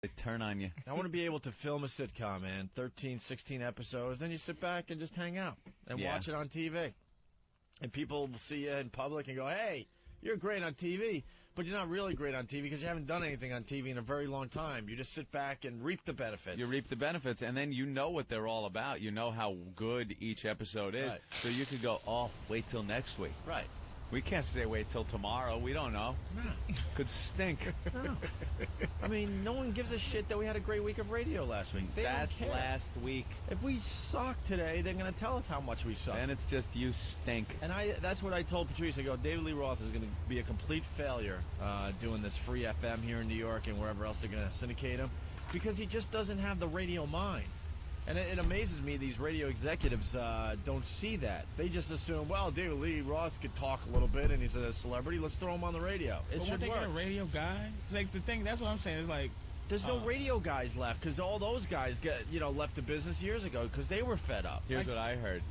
They turn on you. I want to be able to film a sitcom, man. 13, 16 episodes. Then you sit back and just hang out and watch it on TV. And people will see you in public and go, hey, you're great on TV. But you're not really great on TV because you haven't done anything on TV in a very long time. You just sit back and reap the benefits. You reap the benefits, and then you know what they're all about. You know how good each episode is. Right. So you could go, oh, wait till next week. Right. We can't say wait till tomorrow. We don't know. No. Could stink. No. I mean, no one gives a shit that we had a great week of radio last week. That's last week. If we suck today, they're going to tell us how much we suck. And it's just you stink. And that's what I told Patrice. I go, David Lee Roth is going to be a complete failure doing this free FM here in New York and wherever else they're going to syndicate him because he just doesn't have the radio mind. And it amazes me these radio executives don't see that. They just assume, well, David Lee Roth could talk a little bit and he's a celebrity. Let's throw him on the radio. It should they work. get a radio guy? It's like the thing. That's what I'm saying. It's like there's no radio guys left because all those guys left the business years ago because they were fed up. Here's what I heard.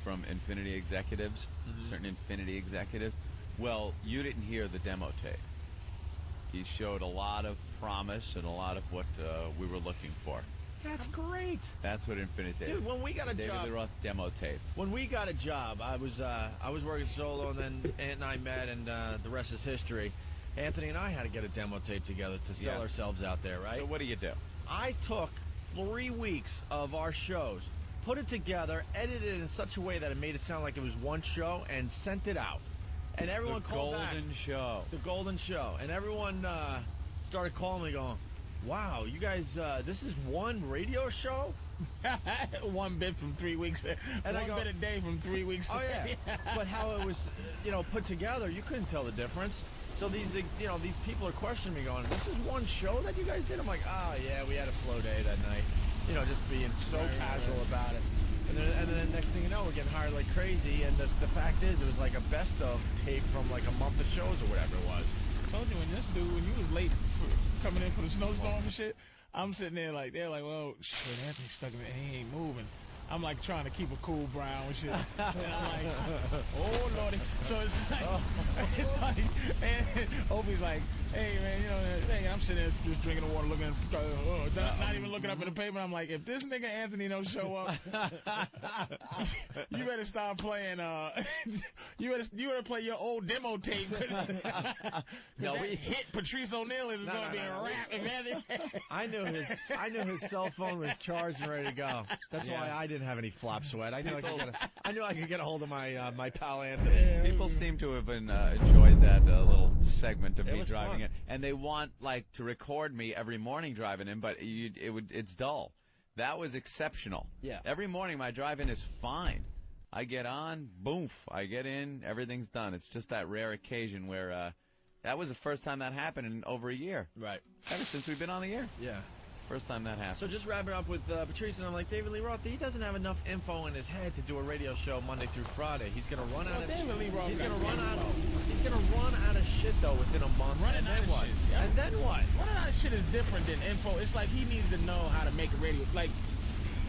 From Infinity executives, certain Infinity executives. Well, you didn't hear the demo tape. He showed a lot of promise and a lot of what we were looking for. That's great. That's what Infinity said. Dude, when we got a David job, Lee Roth demo tape. When we got a job, I was working solo, and then Ant and I met, and the rest is history. Anthony and I had to get a demo tape together to sell ourselves out there, right? So what do you do? I took 3 weeks of our shows, put it together, edited it in such a way that it made it sound like it was one show, and sent it out. And everyone called back. The Golden Show. The Golden Show. And everyone started calling me going, wow, you guys, this is one radio show? one bit from 3 weeks. And one bit a day from 3 weeks. Oh, yeah. But how it was, put together, you couldn't tell the difference. So these people are questioning me going, this is one show that you guys did? I'm like, oh, yeah, we had a slow day that night. Just being so casual about it. And then the next thing you know, we're getting hired like crazy. And the fact is, it was like a best of tape from like a month of shows or whatever it was. I told you, when you was late coming in for the snowstorm and shit, I'm sitting there like, they're like, well, shit, Anthony's stuck in it. He ain't moving. I'm like trying to keep a cool brow and shit. And I'm like, oh, Lordy. So it's like, and Opie's like, hey, man, hey, I'm sitting there just drinking the water, looking at, not even looking up at the paper. I'm like, if this nigga Anthony don't show up, you better start playing, you better play your old demo tape. No, we hit Patrice O'Neal is going to be a rap. I knew his cell phone was charged and ready to go. That's why I didn't have any flop sweat. I knew I could get a hold of my pal Anthony. People seem to have enjoyed that little segment of me driving it, and they want to record me every morning driving in, but it's dull. That was exceptional. Yeah. Every morning my drive-in is fine. I get on, boom, I get in, everything's done. It's just that rare occasion where that was the first time that happened in over a year. Right. Ever since we've been on the air. Yeah. First time that happened. So just wrapping up with Patrice, and I'm like, David Lee Roth, he doesn't have enough info in his head to do a radio show Monday through Friday. He's gonna run out of David Lee Roth. He's gonna run out of shit though within a month. And then what? Yeah. And then what? Running out of shit is different than info. It's like he needs to know how to make a radio. Like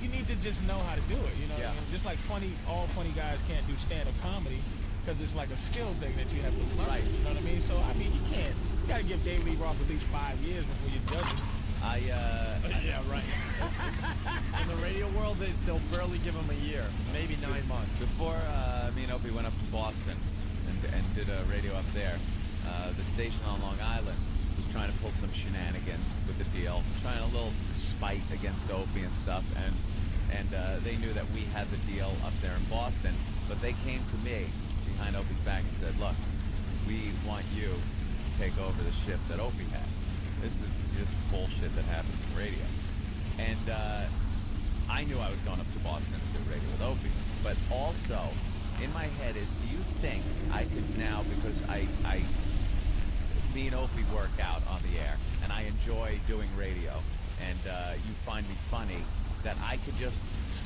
you need to just know how to do it. Yeah. What I mean? Just like all funny guys can't do stand-up comedy because it's like a skill thing that you have to learn. Right. You know what I mean? So I mean, you can't. You gotta give David Lee Roth at least 5 years before you judge him. Yeah, right. In the radio world, they'll barely give him a year, maybe 9 months. Before me and Opie went up to Boston and did a radio up there, the station on Long Island was trying to pull some shenanigans with the deal, trying a little spite against Opie and stuff, and they knew that we had the deal up there in Boston, but they came to me behind Opie's back and said, look, we want you to take over the ship that Opie had. This is just bullshit that happens in radio. And I knew I was going up to Boston to do radio with Opie. But also, in my head is, do you think I could now, because me and Opie work out on the air, and I enjoy doing radio, and you find me funny, that I could just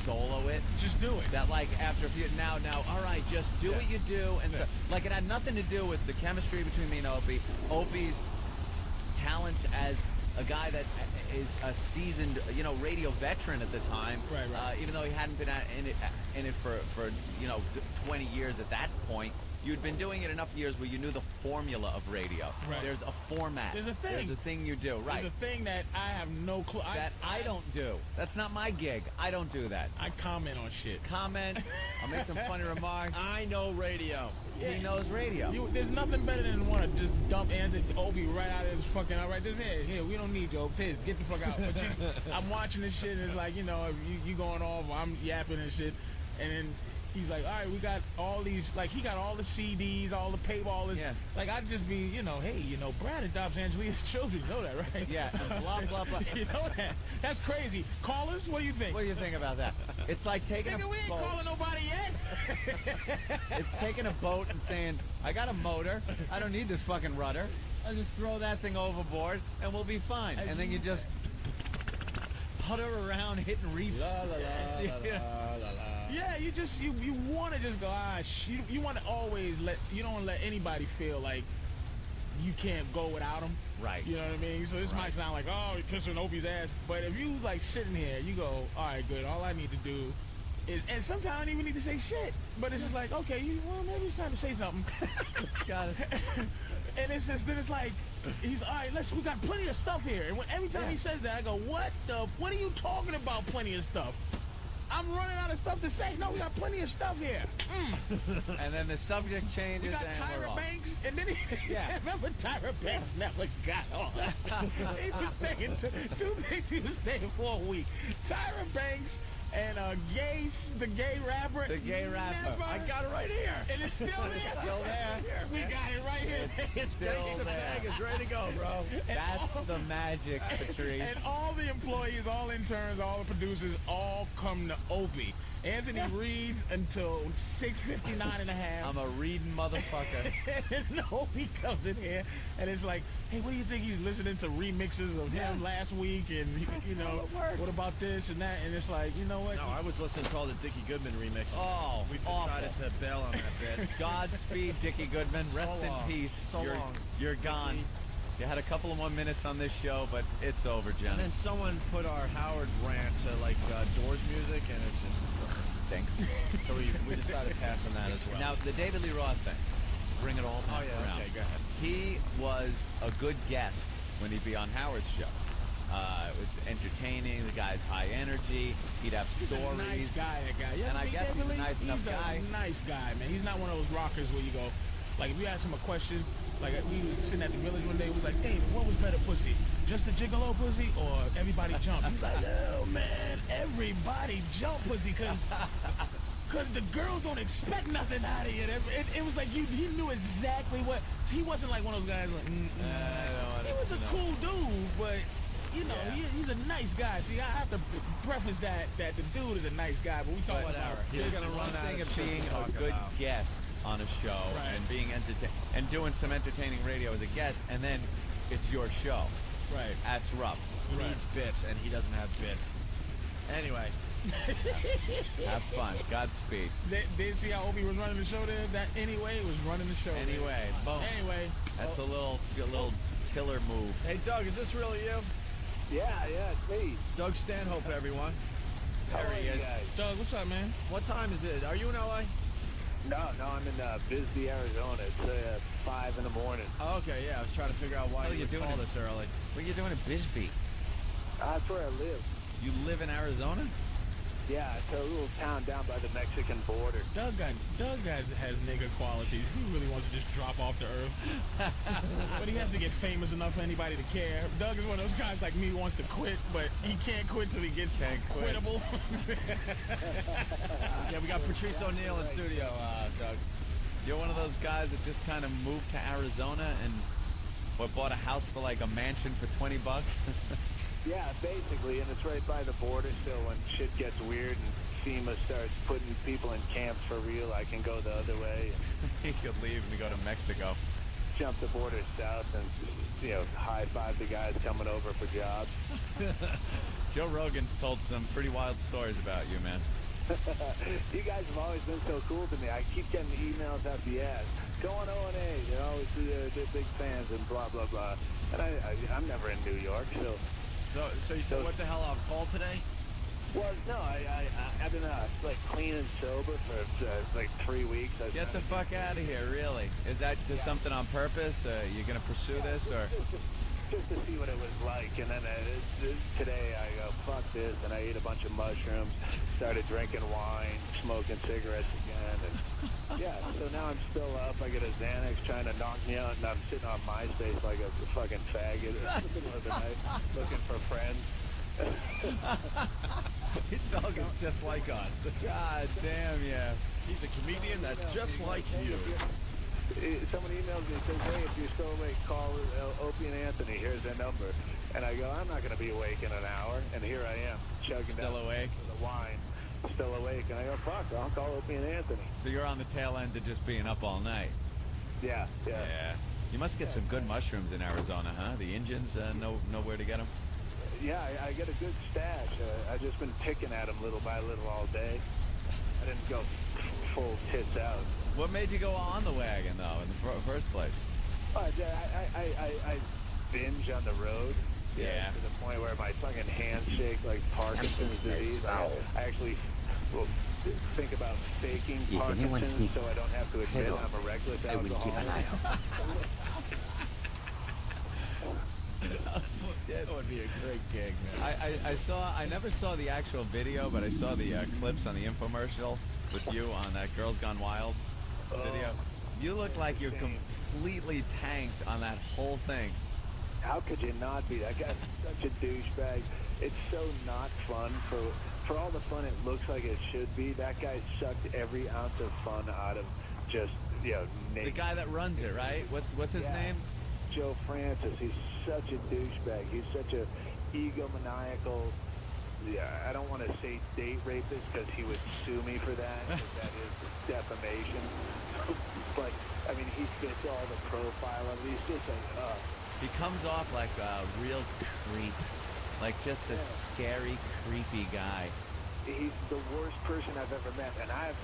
solo it? Just do it. That like after a few, now, all right, just do what you do. And so, like it had nothing to do with the chemistry between me and Opie. Opie's talents as a guy that is a seasoned, radio veteran at the time. Right. Even though he hadn't been in it for 20 years at that point, you'd been doing it enough years where you knew the formula of radio. Right. There's a format. There's a thing. There's a thing you do. Right. There's a thing that I have no clue. That I don't do. That's not my gig. I don't do that. I comment on shit. Comment. I'll make some funny remarks. I know radio. He knows radio. There's nothing better than want to just dump Anthony Opie right out of his fucking. All right, this here. We don't need you, Opie. Get the fuck out. But I'm watching this shit, and it's like, if you going off, I'm yapping and shit, and then he's like, all right, we got all these, like, he got all the CDs, all the paywall. Yeah. Like, I'd just be, hey, Brad adopts Angelia's children. You know that, right? Yeah, and blah, blah, blah. You know that? That's crazy. Callers, what do you think? What do you think about that? It's like taking Nigga, a we ain't boat. calling nobody yet. It's taking a boat and saying, I got a motor. I don't need this fucking rudder. I'll just throw that thing overboard, and we'll be fine. And then you just putter around, hitting reefs. La, la, la, la, la, la. Yeah, you want to just go, you want to always you don't let anybody feel like you can't go without them. Right. You know what I mean? So this might sound like, oh, you're kissing Opie's ass. But if you, like, sitting here, you go, all right, good. All I need to do is, and sometimes I don't even need to say shit. But it's just like, okay, maybe it's time to say something. Got it. And it's just, then it's like, he's, all right, we got plenty of stuff here. And every time he says that, I go, what are you talking about, plenty of stuff? I'm running out of stuff to say. No, we got plenty of stuff here. And then the subject changes. You got and we're Tyra off. Banks, and then Yeah. remember Tyra Banks never got on. He was saying two things he was saying for a week. Tyra Banks and the gay rapper. The gay rapper. Never, I got it right here. and it's still there. Still there. We got it right here. It's still The there. bag is ready to go, bro. That's the magic, Patrice. And all the employees, all interns, all the producers, all come to Opie. Anthony reads until 6:59 and a half. I'm a reading motherfucker. And Opie comes in here, and it's like, hey, what do you think? He's listening to remixes of him last week, and what about this and that? And it's like, you know what? No, I was listening to all the Dickie Goodman remix. Oh, We awful. decided to bail on that bit. Godspeed, Dickie Goodman. Rest So long. in peace. So long. You're gone. You had a couple of more minutes on this show, but it's over, And Jenna. then someone put our Howard rant to like Doors music, and it's just Thanks. so we decided to pass on that as well. Now, the David Lee Roth thing. Bring it all back around. Okay, go ahead. He was a good guest when he'd be on Howard's show. It was entertaining. The guy's high energy. He'd have He's stories. a nice guy, that guy. And I guess he's a nice enough guy. He's a nice guy, man. He's not one of those rockers where you go, like, if you ask him a question, like, we was sitting at the Village one day, we was like, David, what was better pussy? Just the gigolo pussy or everybody jump? He's like, oh, man, everybody jump pussy, because the girls don't expect nothing out of you. It was like he knew exactly what. He wasn't like one of those guys like, he was a cool dude, but he's a nice guy. See, I have to preface that the dude is a nice guy, but we talk about whatever. our- He's gonna One run out thing of of shit being to a talk good about. guest on a show and being and doing some entertaining radio as a guest, and then it's your show. Right. That's rough. He needs bits, and he doesn't have bits. Anyway, Have fun. Godspeed. Did see how Opie was running the show there? That anyway was running the show. there. Anyway, boom. Anyway. That's a little tiller move. hey Doug, is this really you? Yeah, it's me. Doug Stanhope, everyone. How There are he you is. guys? Doug, what's up, man? What time is it? Are you in LA? No, I'm in Bisbee, Arizona. It's 5 in the morning. Oh, okay, yeah. I was trying to figure out why What are you you would doing call it? this early. What are you doing in Bisbee? That's where I live. You live in Arizona? Yeah, it's a little town down by the Mexican border. Doug has nigga qualities. He really wants to just drop off the earth. But he has to get famous enough for anybody to care. Doug is one of those guys like me who wants to quit, but he can't quit till he gets quittable. Yeah, we got Patrice O'Neill in studio, Doug. You're one of those guys that just kind of moved to Arizona and bought a house for like a mansion for $20? Yeah, basically, and it's right by the border, so when shit gets weird and FEMA starts putting people in camps for real, I can go the other way and He could leave and go to Mexico. jump the border south and, high-five the guys coming over for jobs. Joe Rogan's told some pretty wild stories about you, man. You guys have always been so cool to me. I keep getting emails out the ass. Go on O&A, they're always they're big fans and blah, blah, blah. And I'm never in New York, so... So you said, what the hell, on call today? Well, no, I've been like clean and sober for like 3 weeks. Get the fuck out of here, really. Is that just something on purpose? You gonna pursue this, or? Just to see what it was like, and then today I go, fuck this, and I ate a bunch of mushrooms, started drinking wine, smoking cigarettes again, and yeah, so now I'm still up. I get a Xanax trying to knock me out, and I'm sitting on MySpace like a fucking faggot in the middle of the night, looking for friends. His dog is just like us. God damn, yeah. He's a comedian that's just like you. Someone emails me and says, hey, if you're still awake, call Opie and Anthony. Here's their number. And I go, I'm not going to be awake in an hour. And here I am, chugging Still down awake? the wine, still awake. And I go, fuck, I'll call Opie and Anthony. So you're on the tail end of just being up all night. Yeah. You must get some good mushrooms in Arizona, huh? The Indians know where to get them? Yeah, I get a good stash. I've just been picking at them little by little all day. I didn't go full tits out. What made you go on the wagon, though, in the first place? I binge on the road. Yeah. To the point where my fucking hands shake like Parkinson's disease. I actually think about faking Parkinson's so I don't have to admit I'm a reckless alcoholic. That would be a great gig, man. I never saw the actual video, but I saw the clips on the infomercial with you on that Girls Gone Wild video. You look like you're completely tanked on that whole thing. How could you not be? That guy's such a douchebag. It's so not fun. For all the fun it looks like it should be, that guy sucked every ounce of fun out of just, The guy that runs it, right? What's his name? Joe Francis. He's such a douchebag. He's such a egomaniacal. I don't want to say date rapist because he would sue me for that. 'Cause that is defamation. But I mean, he fits all the profile of it. He's just like, He comes off like a real creep, like just a scary, creepy guy. He's the worst person I've ever met, and I've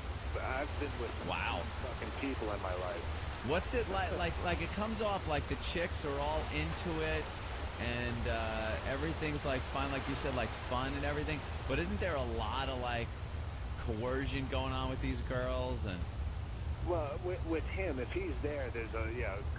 been with some fucking people in my life. What's it like? Like it comes off like the chicks are all into it, and everything's like fun, like you said, like fun and everything. But isn't there a lot of like coercion going on with these girls? And well, with him, if he's there, there's a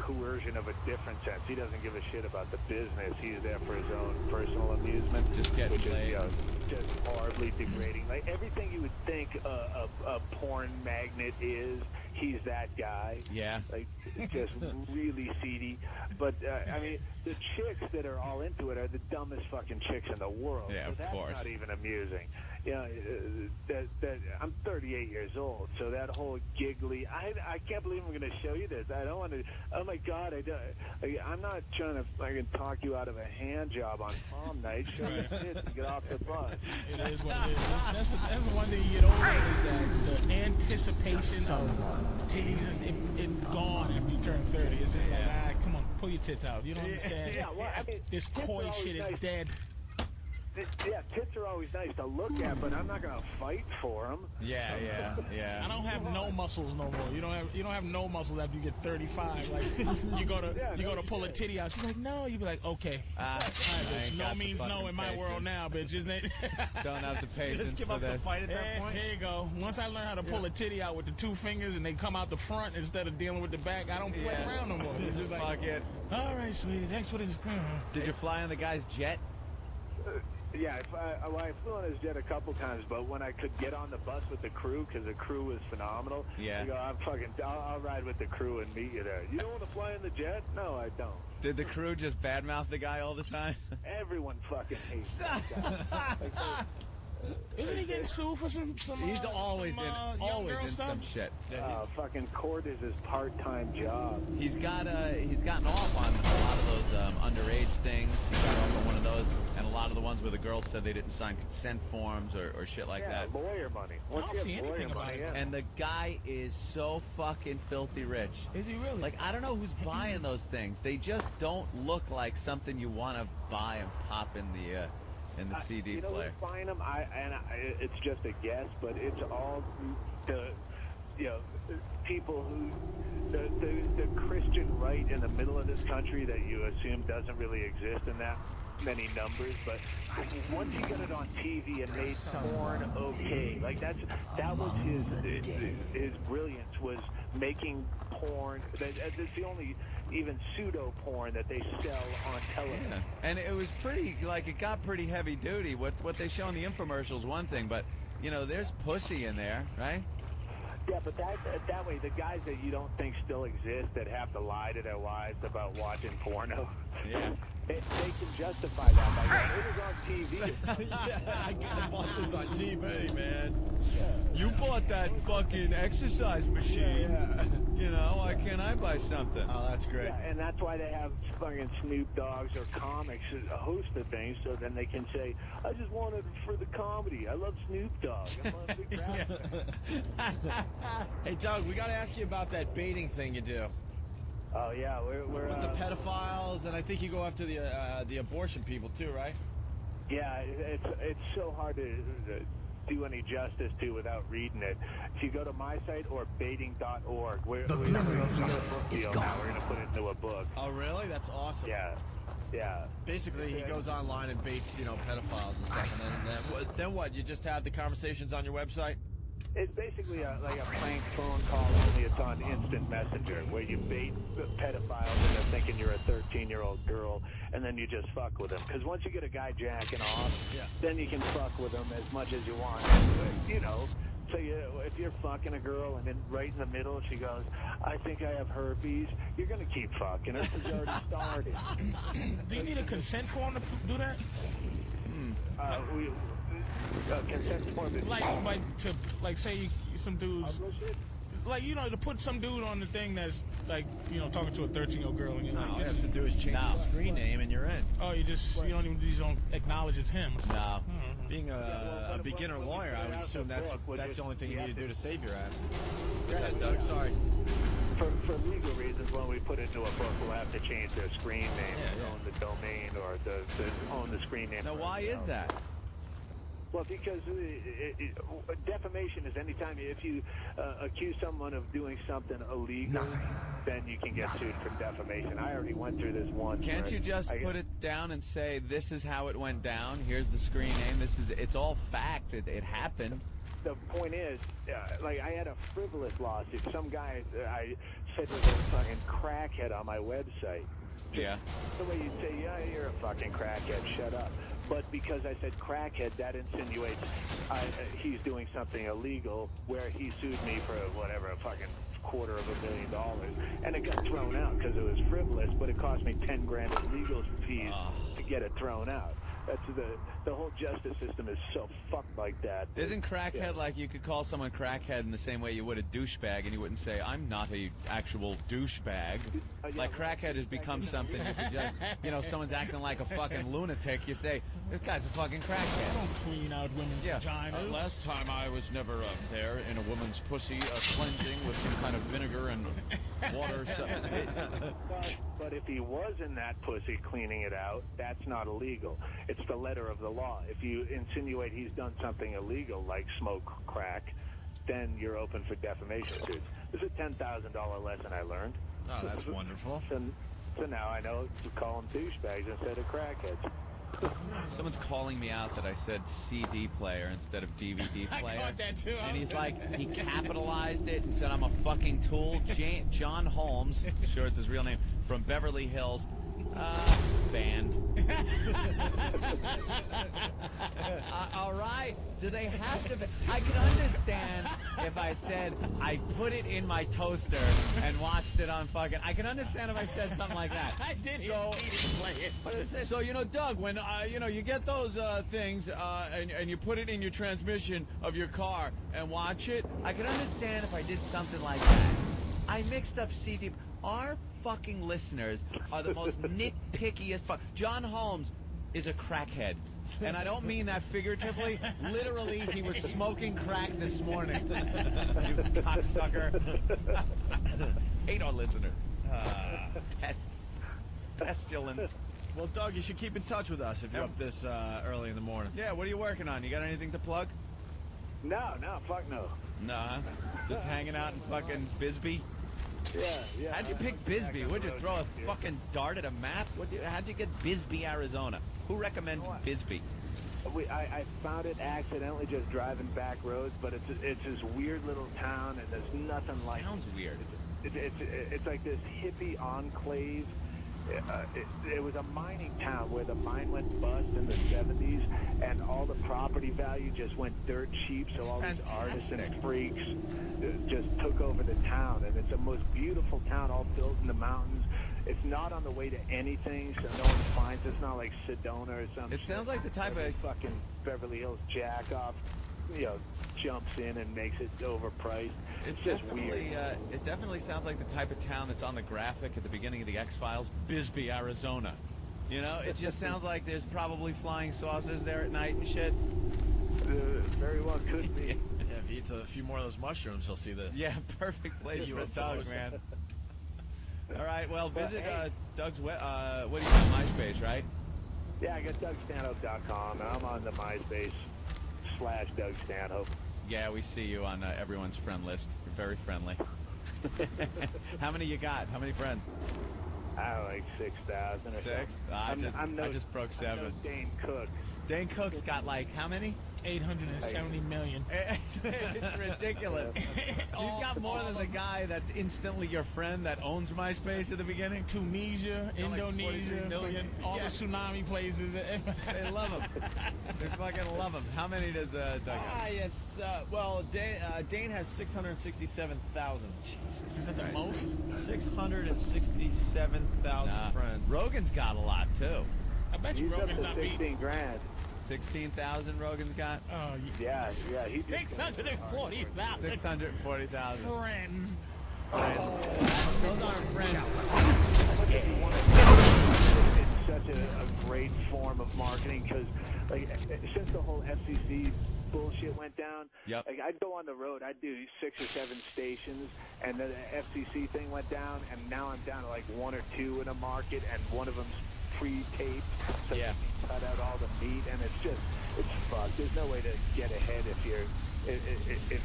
coercion of a different sense. He doesn't give a shit about the business. He's there for his own personal amusement, just getting which laid. is just horribly degrading. Like everything you would think a porn magnet is, he's that guy. Yeah. Like just really seedy. But I mean, the chicks that are all into it are the dumbest fucking chicks in the world. Yeah, so of that's course. Not even amusing. That I'm 38 years old, so that whole giggly. I can't believe I'm going to show you this. I don't want to. Oh my God! I'm not trying to fucking talk you out of a hand job on prom night. Show your tits and get off the bus. It is what it is. That's the one thing you get over is that the anticipation of titties is gone after you turn 30. It's just like, come on, pull your tits out. You don't understand. Yeah, well, I mean, this coy shit is dead. Yeah, tits are always nice to look at, but I'm not gonna fight for them. Yeah. I don't have no muscles no more. You don't have no muscles after you get 35. Like you go to pull a titty out. She's like, no. You be like, okay. All right, bitch. No means no in my world now, bitch. Isn't it? Don't have the patience Just give for up this. the fight at that point. Here you go. Once I learn how to pull a titty out with the 2 fingers and they come out the front instead of dealing with the back, I don't play around no more. It's just like, Fuck it. all right, sweetie. Thanks for this. Did you fly on the guy's jet? Yeah, I flew on his jet a couple times, but when I could get on the bus with the crew, because the crew was phenomenal, I go, I'll ride with the crew and meet you there. You don't want to fly in the jet? No, I don't. Did the crew just badmouth the guy all the time? Everyone fucking hates that guy. Isn't he getting sued for some He's always in stuff? some shit. Fucking court is his part-time job. He's gotten off on a lot of those underage things. He got off on one of those, and a lot of the ones where the girls said they didn't sign consent forms or shit like that. Lawyer money. I don't see anything about it. And the guy is so fucking filthy rich. Is he really? Like, I don't know who's buying those things. They just don't look like something you want to buy and pop in the CD player. Who's buying them? It's just a guess, but it's all the people who the Christian right in the middle of this country that you assume doesn't really exist in that many numbers, but once he got it on TV and made porn okay, like that was his brilliance, was making porn. That's the only even pseudo porn that they sell on television. Yeah. And it was pretty, like, it got pretty heavy duty. What they show in the infomercials, one thing, but you know, there's pussy in there, right? Yeah, but that way, the guys that you don't think still exist that have to lie to their wives about watching porno, Yeah. they can justify that by going, it was on TV. Yeah, I bought this on TV, man. You bought that fucking exercise machine. Yeah. You know, why can't I buy something? Oh, that's great. Yeah, and that's why they have fucking Snoop Dogs or comics host the thing, so then they can say, I just wanted it for the comedy. I love Snoop Dogg. I'm a big rap fan. Hey, Doug, we got to ask you about that baiting thing you do. Oh, yeah, we're With the pedophiles, and I think you go after the abortion people, too, right? yeah, it's so hard to do any justice to without reading it. If you go to my site or baiting.org, we're The glamour of a love book is deal gone. now. We're going to put it into a book. Oh, really? That's awesome. Yeah. Yeah. Basically, he goes online and baits, you know, pedophiles and stuff, and then what? You just have the conversations on your website? It's basically like a prank phone call, only it's on instant messenger, where you bait pedophiles into thinking you're a 13-year-old girl, and then you just fuck with them. Because once you get a guy jacking off, Yeah. then you can fuck with them as much as you want. You know, so if you're fucking a girl and then right in the middle she goes, I think I have herpes, you're going to keep fucking her because you already started. Do you need a consent form to do that? Consent form is Like say some dudes, publish it? like, you know, to put some dude on the thing that's like, you know, talking to a 13-year-old girl, and you're All like, you have to do is change No. the screen name and you're in. oh, you don't acknowledge it's him. No. Being a beginner lawyer, I would assume that's the only thing you need to do to save your ass. Go ahead, Doug. Sorry. For legal reasons, when we put it into a book, we'll have to change their screen name, Yeah. own the domain, or own the screen name. Now, for why is ourselves. that? Well, because defamation is anytime if you accuse someone of doing something illegal, Nothing. then you can get sued for defamation. I already went through this once. Can't where you just put it down and say, this is how it went down, here's the screen name, it's all fact, it happened. The point is, like, I had a frivolous lawsuit. Some guy I said was a fucking crackhead on my website. Yeah. The way you'd say, yeah, you're a fucking crackhead, shut up. But because I said crackhead, that insinuates he's doing something illegal, where he sued me for whatever, a fucking $250,000. And it got thrown out because it was frivolous, but it cost me 10 grand in legal fees to get it thrown out. That's the whole justice system is so fucked like that. Isn't crackhead Yeah. like you could call someone crackhead in the same way you would a douchebag, and you wouldn't say, I'm not a actual douchebag. Yeah, Like crackhead has become something you could just, you know, someone's acting like a fucking lunatic, you say, this guy's a fucking crackhead. Don't clean out women's Yeah. vaginas. Last time I was never there in a woman's pussy cleansing with some kind of vinegar and water. But if he was in that pussy cleaning it out, that's not illegal. It's the letter of the law. If you insinuate he's done something illegal, like smoke crack, then you're open for defamation suits. This is a $10,000 lesson I learned. Oh, that's wonderful. So now I know to call them douchebags instead of crackheads. Someone's calling me out that I said CD player instead of DVD I player. caught that too. And he's like, he capitalized it and said, I'm a fucking tool. John Holmes, sure it's his real name, from Beverly Hills. Banned. All right. Do they have to? I can understand if I said I put it in my toaster and watched it on fucking. I can understand if I said something like that. I did So, play it. so you know, Doug, when you know you get those things and you put it in your transmission of your car and watch it, I can understand if I did something like that. I mixed up CD. Our fucking listeners are the most nitpickiest fuck. John Holmes is a crackhead. And I don't mean that figuratively. Literally, he was smoking crack this morning. You cocksucker. Hate our listeners. Pestilence. Well, Doug, you should keep in touch with us if you're up this early in the morning. Yeah, what are you working on? You got anything to plug? No, fuck no. No, huh? Just hanging out in fucking Bisbee? Yeah. How'd you pick Bisbee? Would you throw a fucking dart at a map? How'd you get Bisbee, Arizona? Who recommended Bisbee? I found it accidentally just driving back roads, but it's this weird little town, and there's nothing like. Sounds weird. It's like this hippie enclave. It was a mining town where the mine went bust in the 70s, and all the property value just went dirt cheap, so all these artists and freaks just took over the town, and it's the most beautiful town, all built in the mountains. It's not on the way to anything, so no one finds it. It's not like Sedona or something. It sounds like the type of fucking Beverly Hills jack-off, jumps in and makes it overpriced. It's just weird. It definitely sounds like the type of town that's on the graphic at the beginning of the X-Files, Bisbee, Arizona. It just sounds like there's probably flying saucers there at night and shit. Very well could be. Yeah, if he eats a few more of those mushrooms, he'll see the... Yeah, perfect place for Doug, man. All right, well, visit Doug's, what do you got, MySpace, right? Yeah, I got DougStanhope.com, and I'm on the MySpace /Doug Stanhope. Yeah, we see you on everyone's friend list. You're very friendly. How many you got? How many friends? I don't know, like 6,000 or 6? something. I just broke 7. I'm no Dane Cook. Dane Cook's got like how many? 870 million. It's ridiculous. You've got more than the guy that's instantly your friend that owns MySpace at the beginning. Tunisia, Got like Indonesia, 43 million. all the tsunami places. They love him. They fucking love him. How many does Doug have? Yes, well, Dane has 667,000. Is that the most? 667,000 friends. Rogan's got a lot too. I bet you He's up Rogan's to not beat. 16 grand. 16,000 Rogan's got. Oh, Yeah, he just 640,000 640,000. friends. Those aren't friends. It's such a great form of marketing because, like, since the whole FCC bullshit went down, Yep. like, I'd go on the road, I'd do 6 or 7 stations, and then the FCC thing went down, and now I'm down to like 1 or 2 in a market, and one of them's pre-taped, so Yeah. you cut out all the meat, and it's fucked. There's no way to get ahead if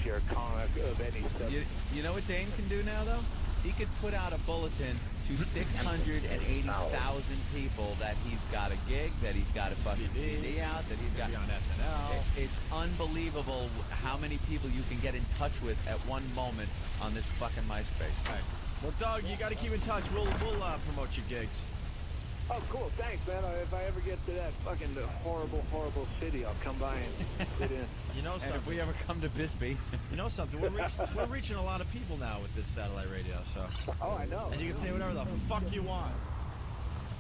you're a comic of any stuff. You know what Dane can do now, though? He could put out a bulletin to 680,000 people that he's got a gig, that he's got a fucking CD out, that he's got... on SNL. It's unbelievable how many people you can get in touch with at one moment on this fucking MySpace. Right. Well, Doug, you got to keep in touch. We'll promote your gigs. Oh, cool. Thanks, man. If I ever get to that fucking horrible city, I'll come by and sit in. You know And something? if we ever come to Bisbee... You know something? We're reaching a lot of people now with this satellite radio, so. Oh, I know. And you can say whatever the fuck you want.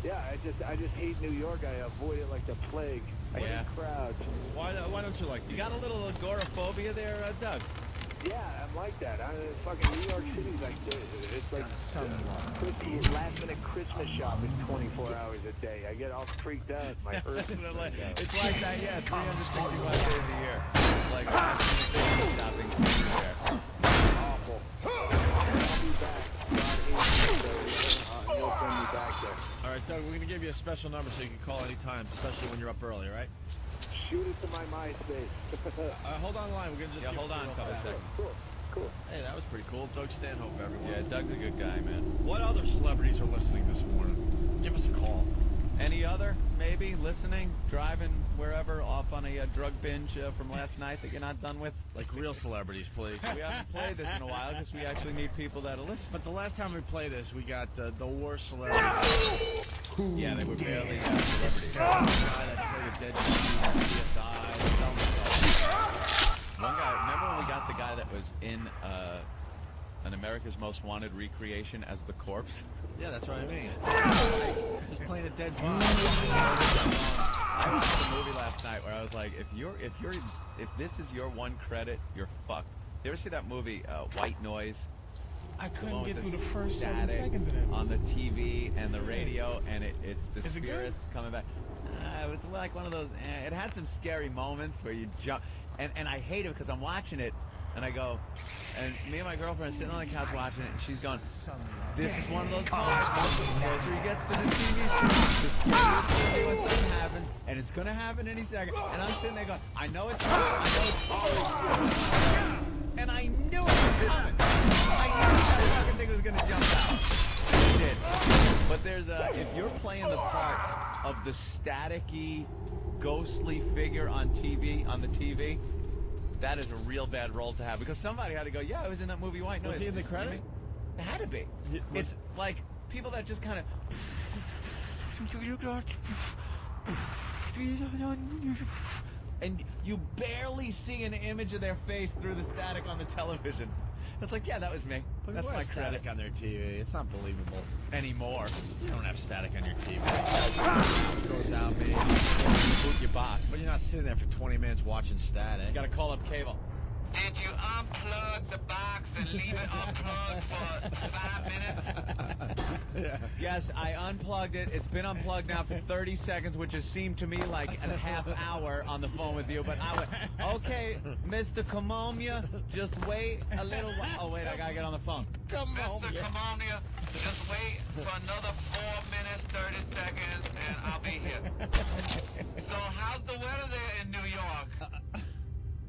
Yeah, I just hate New York. I avoid it like the plague. I Yeah. hate crowds. Why don't you like? You got a little agoraphobia there, Doug? Yeah, I'm like that. Fucking New York City's like it's like last-minute Christmas shopping 24 hours a day. I get all freaked out. My earth. It's like that, yeah, 365 days a year. It's like Christmas shopping everywhere. Awful. I'll be back. You'll bring me back there. All right, Doug, we're gonna give you a special number so you can call anytime, especially when you're up early, all right? Shoot it to my MySpace. Hold on the line. We're gonna just Yeah, hold on a couple seconds. Cool. Hey, that was pretty cool. Doug Stanhope, everyone. Yeah, Doug's a good guy, man. What other celebrities are listening this morning? Give us a call. Any other, maybe, listening, driving wherever, off on a drug binge from last night that you're not done with? Like real celebrities, please. We haven't played this in a while because we actually need people that'll listen. But the last time we played this, we got the worst celebrities. Yeah, they were barely celebrities. The guy that played a dead CSI. One guy, remember when we got the guy that was in an America's Most Wanted recreation as the corpse? Yeah, that's what I mean. Just playing a dead body. I watched a movie last night where I was like, if this is your one credit, you're fucked. You ever see that movie, White Noise? I The couldn't one get with through the the first 7 static seconds of that. on the TV and the radio, and it's the Is it good? spirits coming back. It was like one of those. It had some scary moments where you jump, and I hate it because I'm watching it, and I go, and me and my girlfriend are sitting on the couch watching it, and she's going, "This is one of those moments. The closer he gets to the TV screen, the scarier when something happens, and it's gonna happen any second." And I'm sitting there going, "I know it's not. I know it's always." and I knew it was coming. I knew that fucking thing was gonna jump out. It did. But there's if you're playing the part of the staticky, ghostly figure on TV, on the TV, that is a real bad role to have, because somebody had to go, yeah, I was in that movie White Noise. Was he in the Did you see credit? me? It had to be. It's like people that just kind of. And you barely see an image of their face through the static on the television. It's like, yeah, that was me. But That's who my has credit. static on their TV. It's not believable. Anymore. You don't have static on your TV. It goes out, maybe. Boot your box. But you're not sitting there for 20 minutes watching static. You gotta call up cable. Did you unplug the box and leave it unplugged for 5 minutes? Yeah. Yes, I unplugged it. It's been unplugged now for 30 seconds, which has seemed to me like a half hour on the phone with you. But I went, okay, Mr. Kamonia, just wait a little while. Oh, wait, I gotta get on the phone. Come on, Mr. yeah. Kamonia, just wait for another 4 minutes, 30 seconds, and I'll be here. So how's the weather there in New York?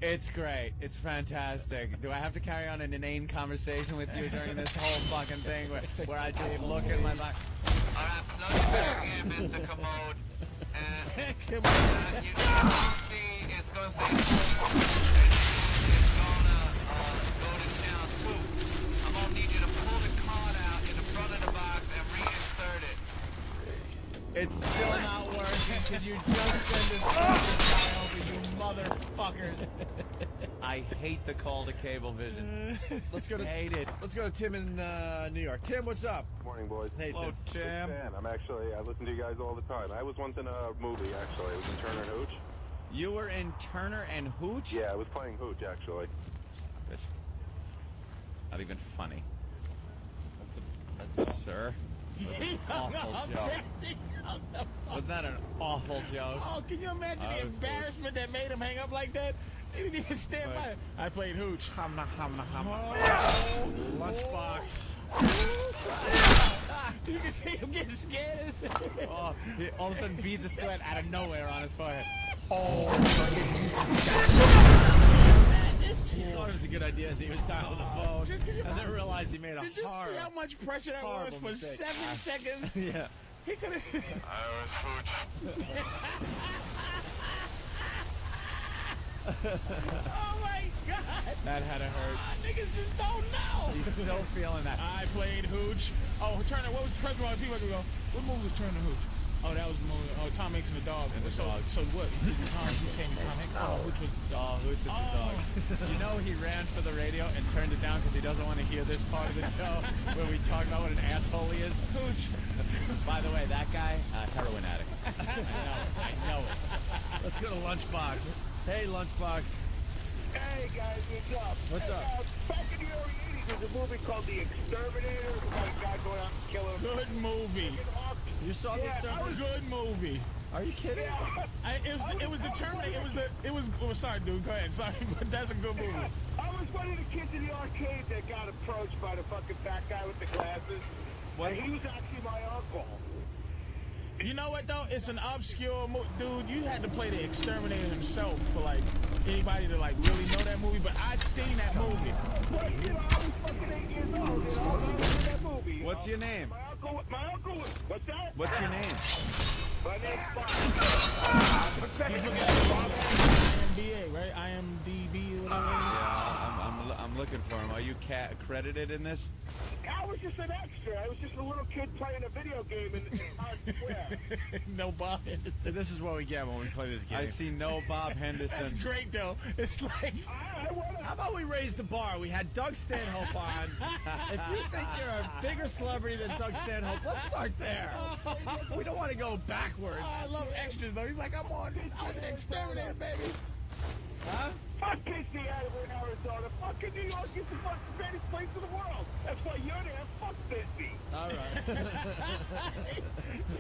It's great. It's fantastic. Do I have to carry on an inane conversation with you during this whole fucking thing where I just look at my box? All right, plug it back in, Mr. Commode. And Come on. you see it's going to say it's going to go to town too. I'm going to need you to pull the card out in the front of the box and reinsert it. It's still not working. Could you just send this fucking over, you motherfuckers? I hate the call to Cablevision. Let's go to Hate it. Let's go to Tim in New York. Tim, what's up? Morning, boys. Hey, Hello, Tim. Tim. Man, I listen to you guys all the time. I was once in a movie, actually. I was in Turner and Hooch. You were in Turner and Hooch? Yeah, I was playing Hooch, actually. That's not even funny. That's sir. That's an awful joke. Was that an awful joke? Oh, can you imagine I the was embarrassment that made him hang up like that? He didn't even stand by it. I played hooch. Hamna, hamna, hamna. Oh, Lunchbox. you can see him getting scared. Oh, he all of a sudden beads of sweat out of nowhere on his forehead. He thought it was a good idea as he was dialing the phone, Just 'cause you- and then realized he made a Did you see how much pressure that was horrible for mistake. 7 seconds? Yeah. He could have. I was Hooch. Oh my God! That had to hurt. Niggas just don't know. He's still feeling that. I played hooch. Oh, Turner. What was the first one? People would go. What movie was Turner Hooch? Oh, that was the movie. Oh, Tom Hanks and the dog. And the so, dog. So what? You saying Tom Hanks? Oh, Hooch was. Oh, Hooch is the dog. You know he ran for the radio and turned it down because he doesn't want to hear this part of the show where we talk about what an asshole he is. Hooch. By the way, that guy, heroin addict. I know it. Let's go to Lunchbox. Hey, Lunchbox. Hey guys, what's up? What's up? Back in the early 80s, there was a movie called The Exterminator. About a guy going out and killing him. Good movie. You saw the Yeah, Exterminator? Good movie. Are you kidding? It was the Terminator. It was. Sorry, dude. Go ahead. Sorry, but that's a good movie. I was one of the kids in the arcade that got approached by the fucking fat guy with the glasses. What? And he was actually my uncle. You know what though? It's an obscure movie, dude. You had to play the Exterminator himself for like anybody to like really know that movie. But I seen that movie. Well, you know, I was fucking 8 years old, you know, and I was in that movie. What's your name? My uncle was, what's that? What's your name? My name's Bob. He's looking at IMDb, right? IMDb, whatever. Yeah, I'm looking for him. Are you credited in this? I was just an extra. I was just a little kid playing a video game in Times Square. No Bob Henderson. This is what we get when we play this game. I see no Bob Henderson. That's great though. It's like How about we raise the bar? We had Doug Stanhope on. If you think you're a bigger celebrity than Doug Stanhope, let's start there. We don't want to go backwards. I love extras though. He's like, I was an exterminator, baby. Huh? Fuck Casey in Arizona. Fucking New York is the fucking greatest place in the world. That's why you're there. Fuck Disney. All right.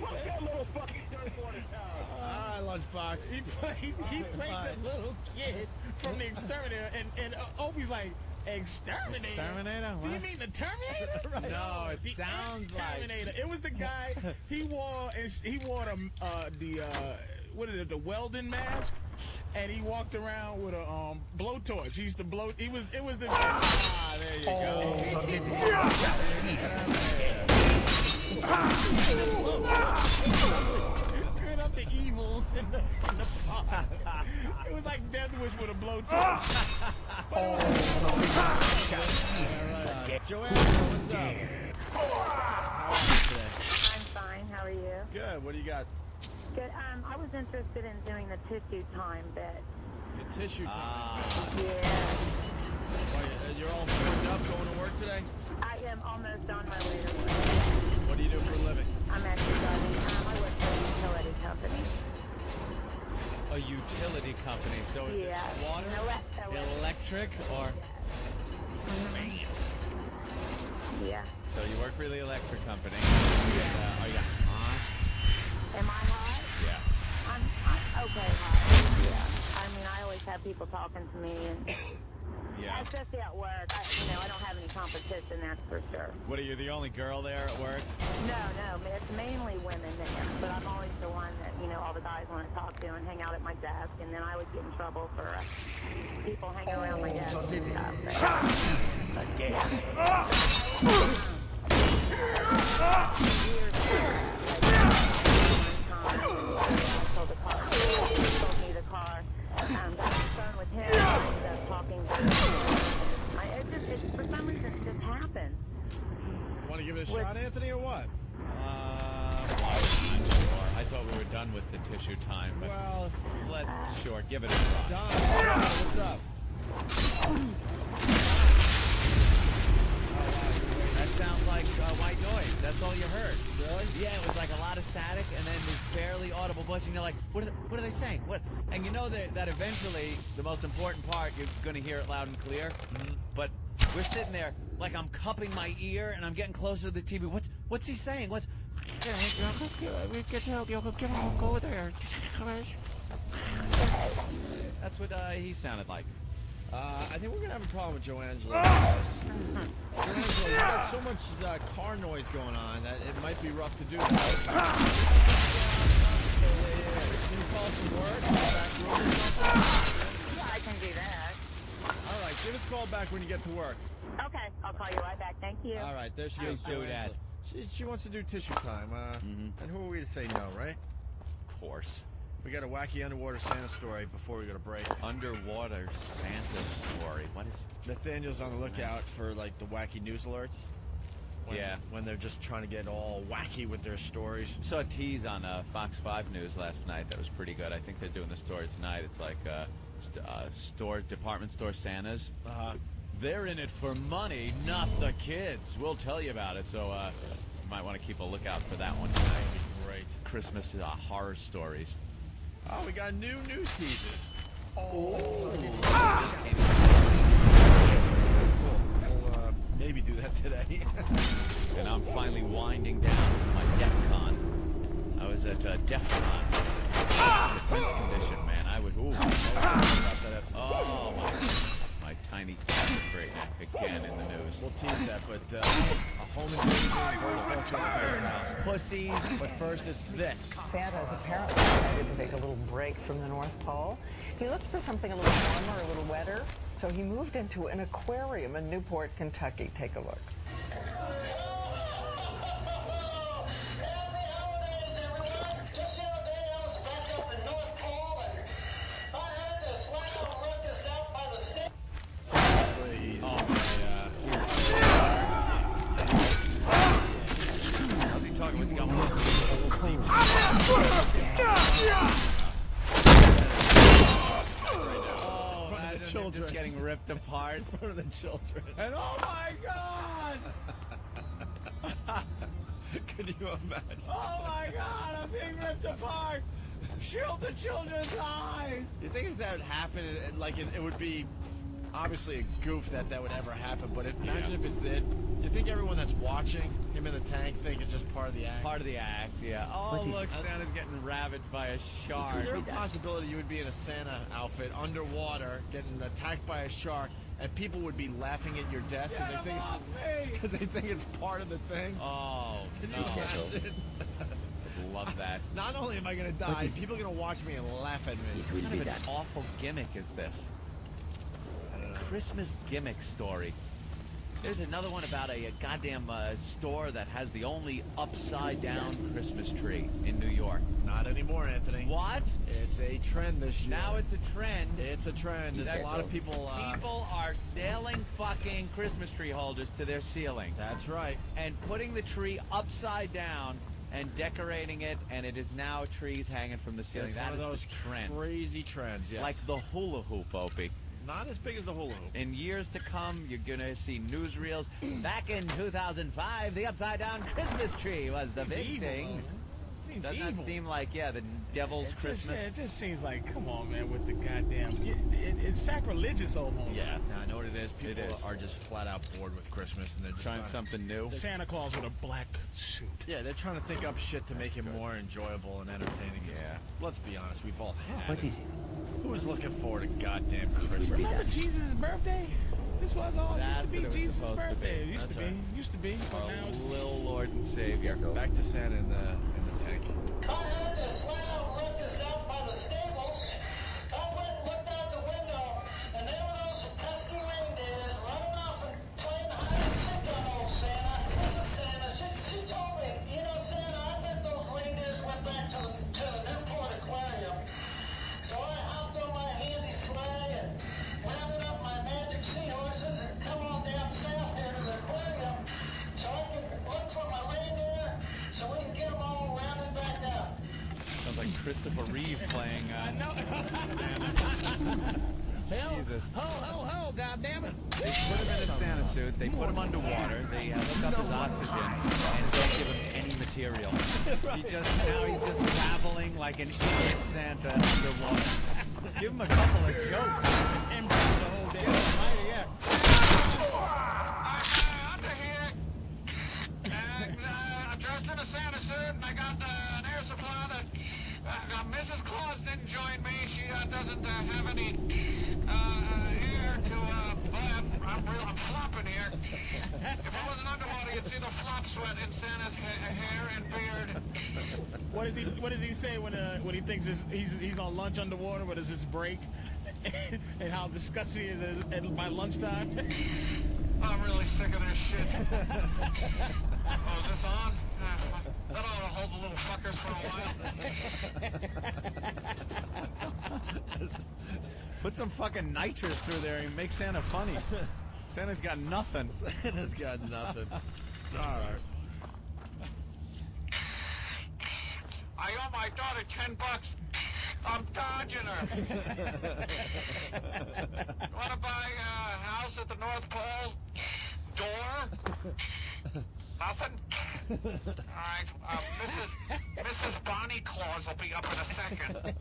Fuck that little fucking dirtwater town. All right, Lunchbox. He played the little kid from the Exterminator, and Opie's like, Exterminator? Exterminator? Do you What? mean the Terminator? Right. No, it The sounds like. Exterminator. It was the guy. He wore the what is it? The Weldon mask. and he walked around with a blowtorch. He used to blow. It was the. Ah, there you go. Good up the evils in the pot. It was like Death Wish with a blowtorch. Joanne, what's up? How are you today? I'm fine. How are you? Good. What do you got? Good. I was interested in doing the tissue time bit. The tissue time. Yeah. You're all warmed up going to work today? I am almost on my way to work. What do you do for a living? I'm actually driving. I work for a utility company. A utility company, so is Yeah. it water, electric, or? Yeah. So you work for the electric company. Yeah. Are you hot? Am I hot? Yeah. I'm okay hot. Yeah. I mean, I always have people talking to me, and Yeah. especially at work. I don't have any competition, that's for sure. What are you, the only girl there at work? No, it's mainly women there, but I'm always the one that, all the guys want to talk to and hang out at my desk, and then I would get in trouble for people hanging around my desk and stuff. Sold me the car. Got on the phone with him, ended up talking to him. For some reason, it just happened. Want to give it a shot, Anthony, or what? I thought we were done with the tissue time, but Well, sure, give it a try. Don, what's up? That sounds like white noise. That's all you heard. Really? Yeah, it was like a lot of static and then this barely audible voice, and you're like, what are they saying? What? And you know that eventually the most important part, you're going to hear it loud and clear. Mm-hmm. But we're sitting there like I'm cupping my ear and I'm getting closer to the TV. What's he saying? What's? Go there. That's what he sounded like. I think we're gonna have a problem with Joangelo. Joangelo, you got so much car noise going on that it might be rough to do that. Can you call from work? Back room or something? Yeah, I can do that. All right, give us a call back when you get to work. Okay, I'll call you right back. Thank you. All right, there she Please goes. do that. She wants to do tissue time. And who are we to say no, right? Of course. We got a wacky underwater Santa story before we go to break. Underwater Santa story. What is? Nathaniel's on the lookout for like the wacky news alerts. When they're just trying to get all wacky with their stories. Saw a tease on Fox 5 News last night. That was pretty good. I think they're doing the story tonight. It's like department store Santas. They're in it for money, not the kids. We'll tell you about it. So you might want to keep a lookout for that one tonight. Great. Christmas horror stories. Oh, we got new news teasers. Cool. We'll maybe do that today. And I'm finally winding down with my DEF CON. I was at DEF CON. Defense condition, man. I would. Oh my tiny great neck again in the news. We'll tease that, but a home invasion, Pussies. but first it's this. Santa's apparently decided to take a little break from the North Pole. He looked for something a little warmer, a little wetter, so he moved into an aquarium in Newport, Kentucky. Take a look. Children just getting ripped apart in front of the children. And oh my God! Could you imagine? Oh my God, I'm being ripped apart. Shield the children's eyes. You think if that would happen, it would be obviously a goof that would ever happen, but imagine if it did. You think everyone that's watching him in the tank think it's just part of the act? Part of the act, yeah. Oh, look, Santa's getting ravaged by a shark. Is there a possibility you would be in a Santa outfit underwater, getting attacked by a shark, and people would be laughing at your death because they think it's part of the thing? Oh, Can no. you imagine? love that. Not only am I gonna die, people are gonna watch me and laugh at me. What kind of an awful gimmick is this? I don't know. Christmas gimmick story. There's another one about a goddamn store that has the only upside-down Christmas tree in New York. Not anymore, Anthony. What? It's a trend this year. Now it's a trend. It's a trend. There's a lot of people. People are nailing fucking Christmas tree holders to their ceiling. That's right. And putting the tree upside down and decorating it, and it is now trees hanging from the ceiling. It's That one is of those the trend. crazy trends, yes. Like the hula hoop, Opie. Not as big as the hula hoop. In years to come, you're gonna see newsreels. Back in 2005, the upside-down Christmas tree was the big thing. Doesn't that seem like, yeah, the devil's Christmas? It just seems like, come on, man, with the goddamn... It's sacrilegious almost. Yeah, I know what it is. People is. are just flat out bored with Christmas, and they're just Trying something new. Santa Claus with a black suit. Yeah, they're trying to think up shit to make it more enjoyable and entertaining. Yeah. Let's be honest, we've all had What it. is it? Who's looking forward to goddamn Christmas? Remember Jesus' birthday? This was all That's used to be what it was Jesus' supposed to birthday. be. It used to be. That's right. Used to be. But Our now it's... little Lord and Savior. Back to Santa in the tank. I heard this loud ruckus out by the stables. I went and looked out the window, and there were those pesky reindeers running off and playing hide and seek on old Santa. This is Santa. She told me, you know, Santa, I bet those reindeers went back to the Newport Aquarium. So I hopped on my handy sleigh and rounded up my magic seahorses and come on down south here to the aquarium so I can look for my reindeer so we can get them all rounded back up. Sounds like Christopher Reeve playing. No. Jesus. Ho, goddammit. They put him in a Santa suit. They put him underwater. They hook up his oxygen and don't give him any material. He's just traveling like an idiot Santa underwater. Give him a couple of jokes. Just empty the whole day. Yeah. I'm under here, and I'm dressed in a Santa suit, and I got an air supply that Mrs. Claus didn't join me. She doesn't have any air to I'm flopping here. If I wasn't underwater, you'd see the flop sweat in Santa's hair and beard. What does he say when he thinks he's on lunch underwater? What is his break? And how disgusting it is by lunchtime? I'm really sick of this shit. Oh, is this on? That ought to hold the little fuckers for a while. Put some fucking nitrous through there and make Santa funny. Santa's got nothing. Santa's got nothing. All right. I owe my daughter $10. I'm dodging her. Want to buy a house at the North Pole? Door? Nothing? All right. Mrs. Bonnie Claus will be up in a second.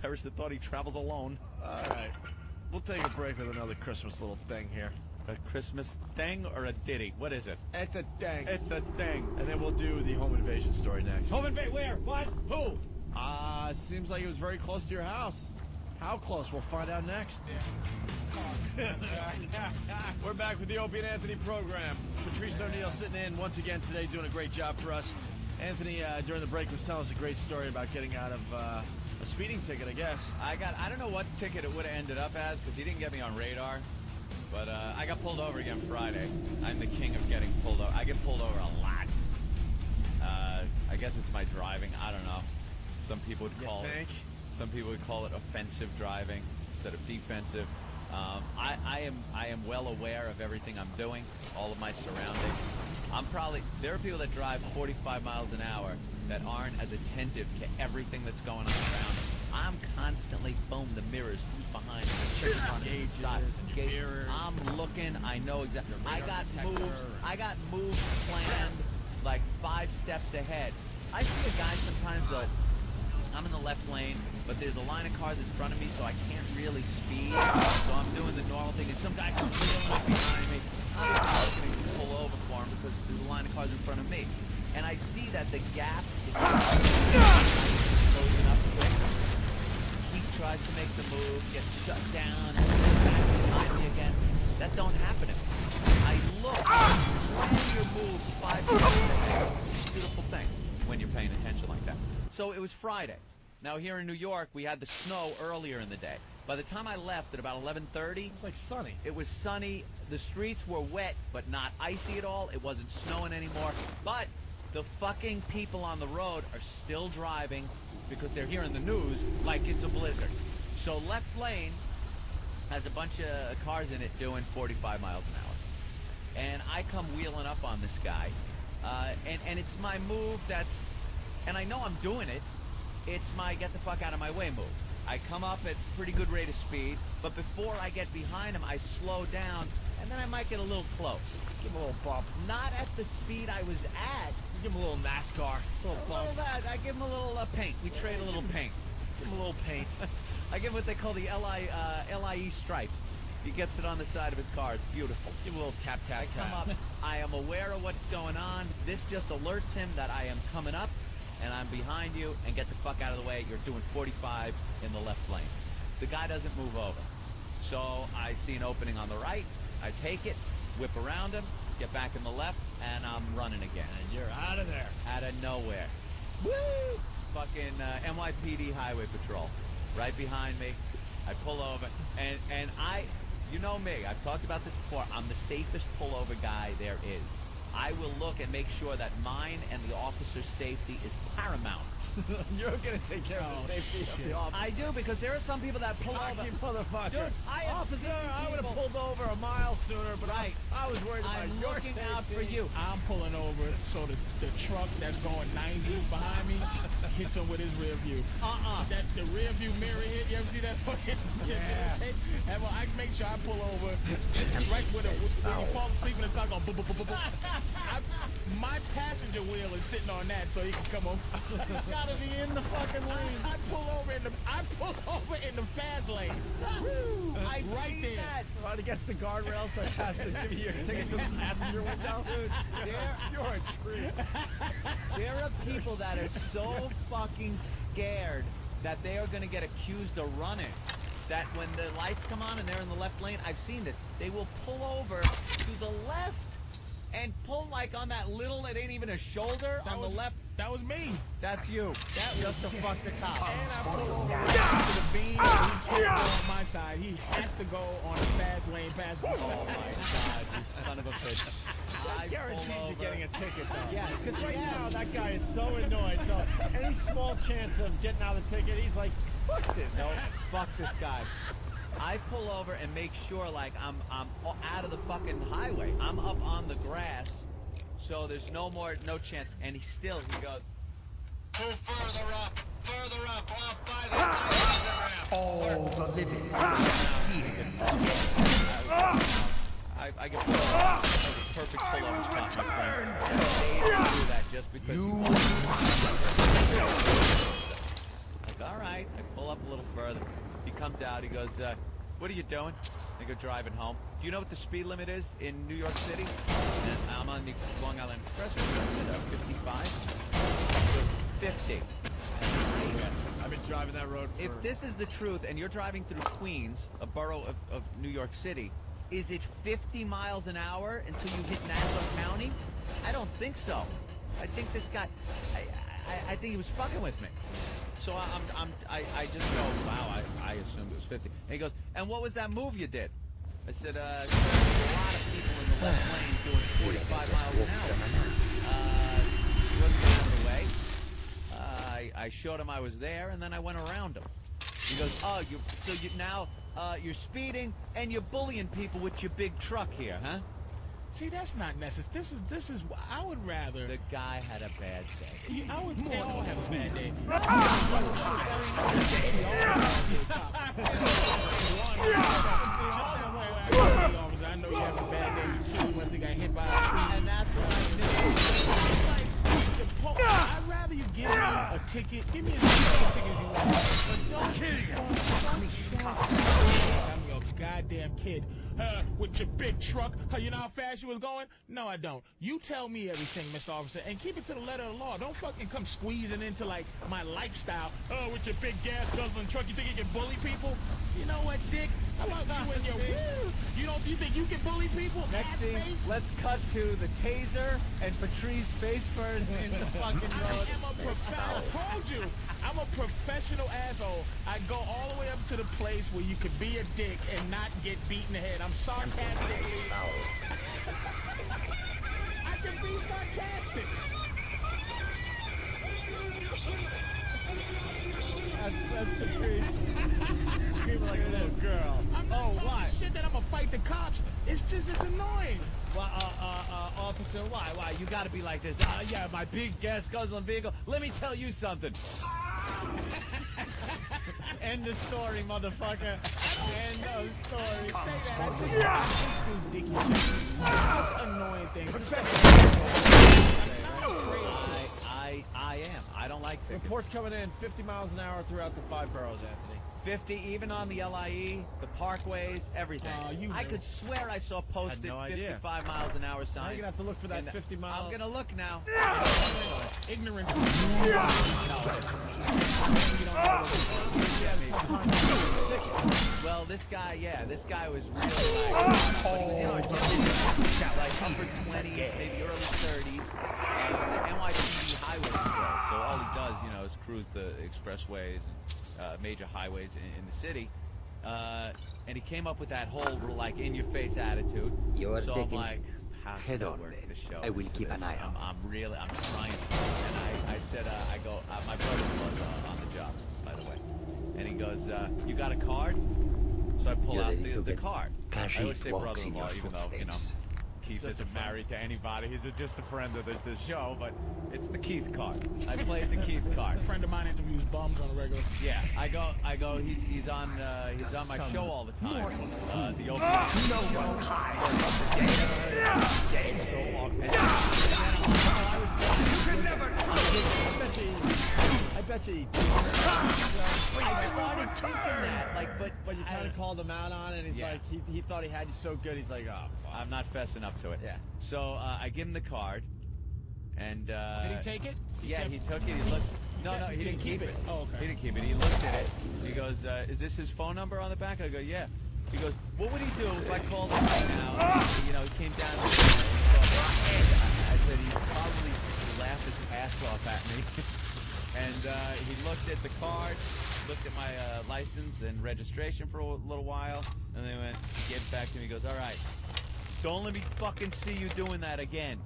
Harrison thought he travels alone. All right. We'll take a break with another Christmas little thing here. A Christmas thing or a ditty? What is it? It's a thing. It's a thing. And then we'll do the home invasion story next. Home invade where? What? Who? Seems like it was very close to your house. How close? We'll find out next. We're back with the Opie and Anthony program. Patrice O'Neill sitting in once again today, doing a great job for us. Anthony, during the break, was telling us a great story about getting out of a speeding ticket, I guess. I don't know what ticket it would have ended up as because he didn't get me on radar. But I got pulled over again Friday. I'm the king of getting pulled over. I get pulled over a lot. I guess it's my driving. I don't know. Some people would call it. Some people would call it offensive driving instead of defensive. I am well aware of everything I'm doing, all of my surroundings. There are people that drive 45 miles an hour that aren't as attentive to everything that's going on around them. I'm constantly, boom, the mirrors, who's behind me, checking on the side. I'm looking, I know exactly. I got moves planned like 5 steps ahead. I see a guy sometimes though, I'm in the left lane, but there's a line of cars in front of me, so I can't really speed. So I'm doing the normal thing, and some guy comes reeling up behind me. I'm just looking to pull over for him because there's a line of cars in front of me. And I see that the gap is closing up quick. He tries to make the move, gets shut down, and comes back behind me again. That don't happen to me. I look, plan your moves 5 seconds. Beautiful thing. was Friday. Now here in New York, we had the snow earlier in the day. By the time I left at about 11:30, It was like sunny. it was sunny. The streets were wet, but not icy at all. It wasn't snowing anymore. But the fucking people on the road are still driving because they're hearing the news like it's a blizzard. So left lane has a bunch of cars in it doing 45 miles an hour. And I come wheeling up on this guy. And it's my move that's, and I know I'm doing it, it's my get the fuck out of my way move. I come up at pretty good rate of speed, but before I get behind him, I slow down, and then I might get a little close. Give him a little bump. Not at the speed I was at. Give him a little NASCAR. A little A bump. little that. I give him a little paint. We trade a little paint. Give him a little paint. I give him what they call the LIE stripe. He gets it on the side of his car. It's beautiful. Give him a little tap, tap, I come tap. up. I am aware of what's going on. This just alerts him that I am coming up, and I'm behind you, and get the fuck out of the way. You're doing 45 in the left lane. The guy doesn't move over. So I see an opening on the right. I take it, whip around him, get back in the left, and I'm running again. And you're out of there. Out of nowhere. Woo! Fucking NYPD Highway Patrol. Right behind me. I pull over, and you know me, I've talked about this before, I'm the safest pullover guy there is. I will look and make sure that mine and the officer's safety is paramount. You're gonna take care of the safety of the officer. I do, because there are some people that pull over. You motherfucker. Dude, I have Officer, seen I would have people- pulled over a mile sooner, but Right. I was worried about I'm your looking safety. out for you. I'm pulling over so the truck that's going 90 behind me hits him with his rear view. That the rear view mirror hit. You ever see that fucking? Yeah. And well, I make sure I pull over right when you fall asleep and the car goes boop, boop, boop, boop, boop. My passenger wheel is sitting on that so he can come over. It's gotta be in the fucking lane. I pull over in the fast lane. I right see there. that. Right against the guardrail so it has to give you your ticket through the passenger window. Dude, You're a treat. there are people that are so fucking scared that they are going to get accused of running, that when the lights come on and they're in the left lane, I've seen this, they will pull over to the left and pull like on that little, it ain't even a shoulder on the left. That was me. That's you. That was just to fuck the cop. And I pull over right to the beam. And he can't go on my side. He has to go on the fast lane past me. Oh my God, you son of a bitch. I Guaranteed pull you over. getting a ticket though. Yeah, because right now that guy is so annoyed. So any small chance of getting out of the ticket, he's like, fuck this. No, fuck this guy. I pull over and make sure like I'm out of the fucking highway. I'm up on the grass, so there's no chance. And he goes, Pull further up by the ramp. All the living I get pulled over. That was a perfect pullover spot, my friend. They didn't do that just because like, all right. I pull up a little further. He comes out. He goes, what are you doing? I go driving home. Do you know what the speed limit is in New York City? And I'm on the Long Island Expressway. I said 55. So 50. I've been driving that road for... If this is the truth, and you're driving through Queens, a borough of New York City, is it 50 miles an hour until you hit Nassau County? I don't think so. I think this guy, I think he was fucking with me. So I just go, wow, I assumed it was 50. And he goes, and what was that move you did? I said, there's a lot of people in the left lane doing 45 miles an hour. He wasn't out of the way. I showed him I was there, and then I went around him. He goes, oh, you're speeding, and you're bullying people with your big truck here, huh? See, that's not necessary. This is. I would rather. The guy had a bad day. I would. They all have a bad day. I know you have a bad day. You killed once they got hit by a tree, And that's what I knew. I'd rather you give me a ticket. Give me as many tickets you want, but don't kill you. I'm your goddamn kid. with your big truck. You know how fast you was going? No, I don't. You tell me everything, Mr. Officer, and keep it to the letter of the law. Don't fucking come squeezing into, like, my lifestyle. With your big gas guzzling truck, you think you can bully people? You know what, Dick? I love you and your woo. You think you can bully people? Next thing, let's cut to the taser and Patrice face first in the fucking road. I told you, I'm a professional asshole. I go all the way up to the place where you could be a dick and not get beat in the head. I'm sarcastic. I can be sarcastic. That's Patrice. Screaming like a little girl. I'm not talking shit that I'm gonna fight the cops. It's annoying. Well, officer, why? You gotta be like this. Yeah, my big gas guzzling vehicle. Let me tell you something. End of story, motherfucker. End of story. Just annoying things. I am. I don't like tickets. Reports coming in 50 miles an hour throughout the 5 boroughs, Anthony. 50, even on the LIE, the parkways, everything. I could swear I saw posted no idea. 55 miles an hour sign. Now you're gonna have to look for that 50 miles. I'm gonna look now. Ignorant. Well, this guy was really like upper 20s, maybe early 30s. He was an NYPD highway patrol, so all he does, is cruise the expressways and major highways in the city. And he came up with that whole like in-your-face attitude. You're so taking I'm like, how head can I on, work man. the show? I will keep an eye out. I'm trying. And I said, my brother was on the job, by the way. And he goes, you got a card? So I pull out the card. I always say brother-in-law, even though, Keith isn't married to anybody. He's just a friend of the show, but it's the Keith card. I played the Keith card. A friend of mine interviews bums on a regular. Yeah, I go. He's on my show all the time. The open. I bet you. I started thinking that, but you kind of called him out on it. And he's like, he thought he had you so good. He's like, oh, fuck. I'm not fessing up to it. Yeah. So I give him the card, and Did he take it? He took it. He looked. No, he didn't keep it. Oh, okay. He didn't keep it. He looked at it. He goes, "Is this his phone number on the back?" I go, "Yeah." He goes, "What would he do if I called him right now? He came down." I said he'd probably laugh his ass off at me. And he looked at the card, looked at my license and registration for a little while, and then he gave it back to me. He goes, "All right, don't let me fucking see you doing that again."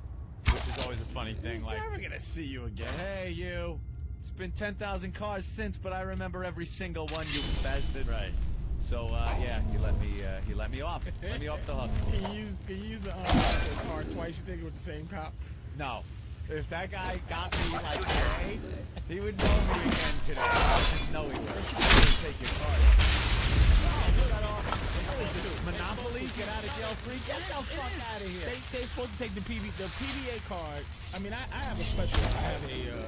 Which is always a funny thing. He's like, never gonna see you again. "Hey, you. It's been 10,000 cars since, but I remember every single one, you bastard." Right. So he let me off. Let me off the hook. Can you use the card twice? You think it was the same cop? No. If that guy got me like today, he would know me again today. I just know he would. Take your card. Monopoly, get out of jail free. Get the fuck out of here. They're supposed to take the PBA card. I mean, I have a special. I have a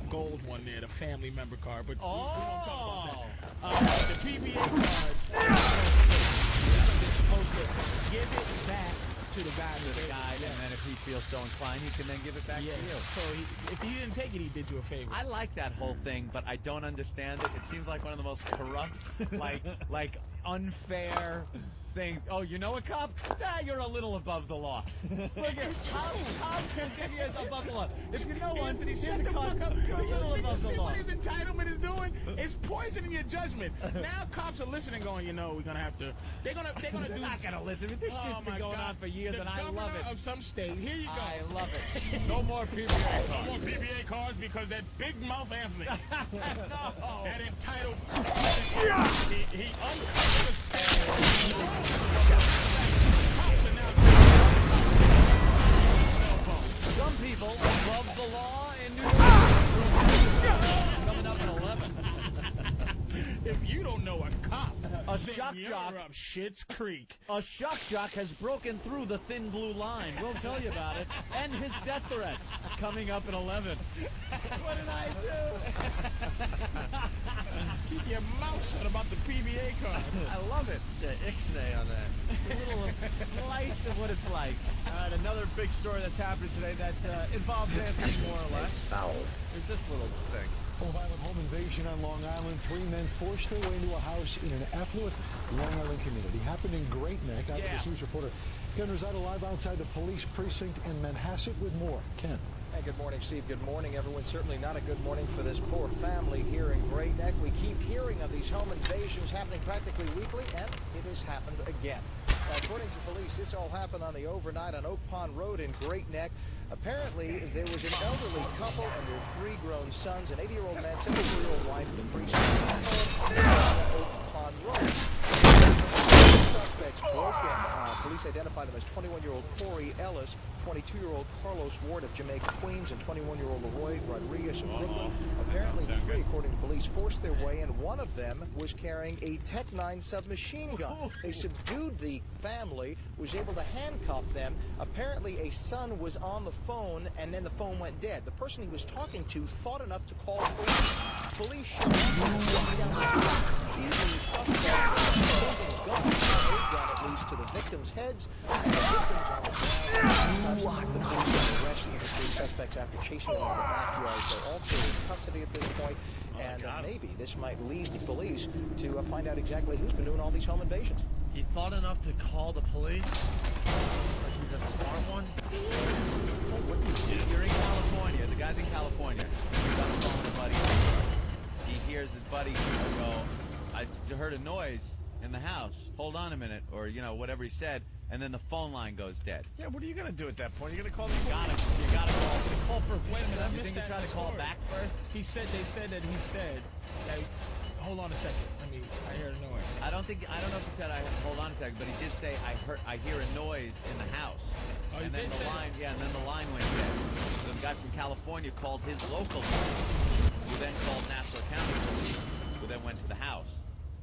gold one there, the family member card. But we don't talk about that. The PBA cards. They're supposed to give it back to the guy, and then if he feels so inclined, he can then give it back to you. So if he didn't take it, he did you a favor. I like that whole thing, but I don't understand it. It seems like one of the most corrupt, like unfair things. Oh, you know a cop? You're a little above the law. Look at cops can give you above the law. If you know one, here's a cop. You're a little above the law. What his entitlement is doing is poisoning your judgment. Now cops are listening, going, we're gonna have to. They're gonna do. They're not gonna listen. This shit's been going on for years, and I love it. Of some state. Here you go. I love it. No more PBA cards. No more PBA cards because that big mouth Anthony. No. That entitled. He Some people love the law in New York. Coming up at 11. If you don't know a cop, A shock You're jock. up Schitt's Creek. A shock jock has broken through the thin blue line. We'll tell you about it. And his death threats coming up at 11. What did I do? Keep your mouth shut about the PBA card. I love it. Yeah, Ixnay on that. A little slice of what it's like. All right, another big story that's happening today that involves Anthony more or less. There's this little thing. A violent home invasion on Long Island. 3 men forced their way into a house in an affluent Long Island community. Happened in Great Neck. Eyewitness News reporter Ken Rosado live outside the police precinct in Manhasset with more. Ken. Hey, good morning, Steve. Good morning, everyone. Certainly not a good morning for this poor family here in Great Neck. We keep hearing of these home invasions happening practically weekly, and it has happened again. According to police, this all happened on the overnight on Oak Pond Road in Great Neck. Apparently, there was an elderly couple and their 3 grown sons, an 80-year-old man, 73-year-old wife, and the precinct on Oak Pond Road. Suspects broke in. Police identified them as 21-year-old Corey Ellis, 22-year-old Carlos Ward of Jamaica, Queens, and 21-year-old Leroy Rodriguez of Brooklyn. Apparently, the 3, according to police, forced their way, and one of them was carrying a Tech-9 submachine gun. They subdued the family, was able to handcuff them. Apparently, a son was on the phone, and then the phone went dead. The person he was talking to thought enough to call police. Police shot at least to the victims' heads, and the victims on the ground. The police arrested the 3 suspects after chasing them in the backyard. They're all 3 in custody at this point, and maybe this might lead the police to find out exactly who's been doing all these home invasions. He thought enough to call the police? Like he's a smart one? What do you do? You're in California. The guy's in California. He's on the phone with a buddy. He hears his buddy go, I heard a noise in the house. Hold on a minute. Or, you know, whatever he said. And then the phone line goes dead. Yeah, what are you going to do at that point? You're going to call the You police? gotta call. Call for... Wait a minute, I You missed think you that try to call back first? They said that he said that... Hold on a second. I hear a noise. I don't know if he said hold on a second, but he did say I hear a noise in the house. Oh, and then the line and then the line went dead. So the guy from California called his local police, who then called Nassau County police, who then went to the house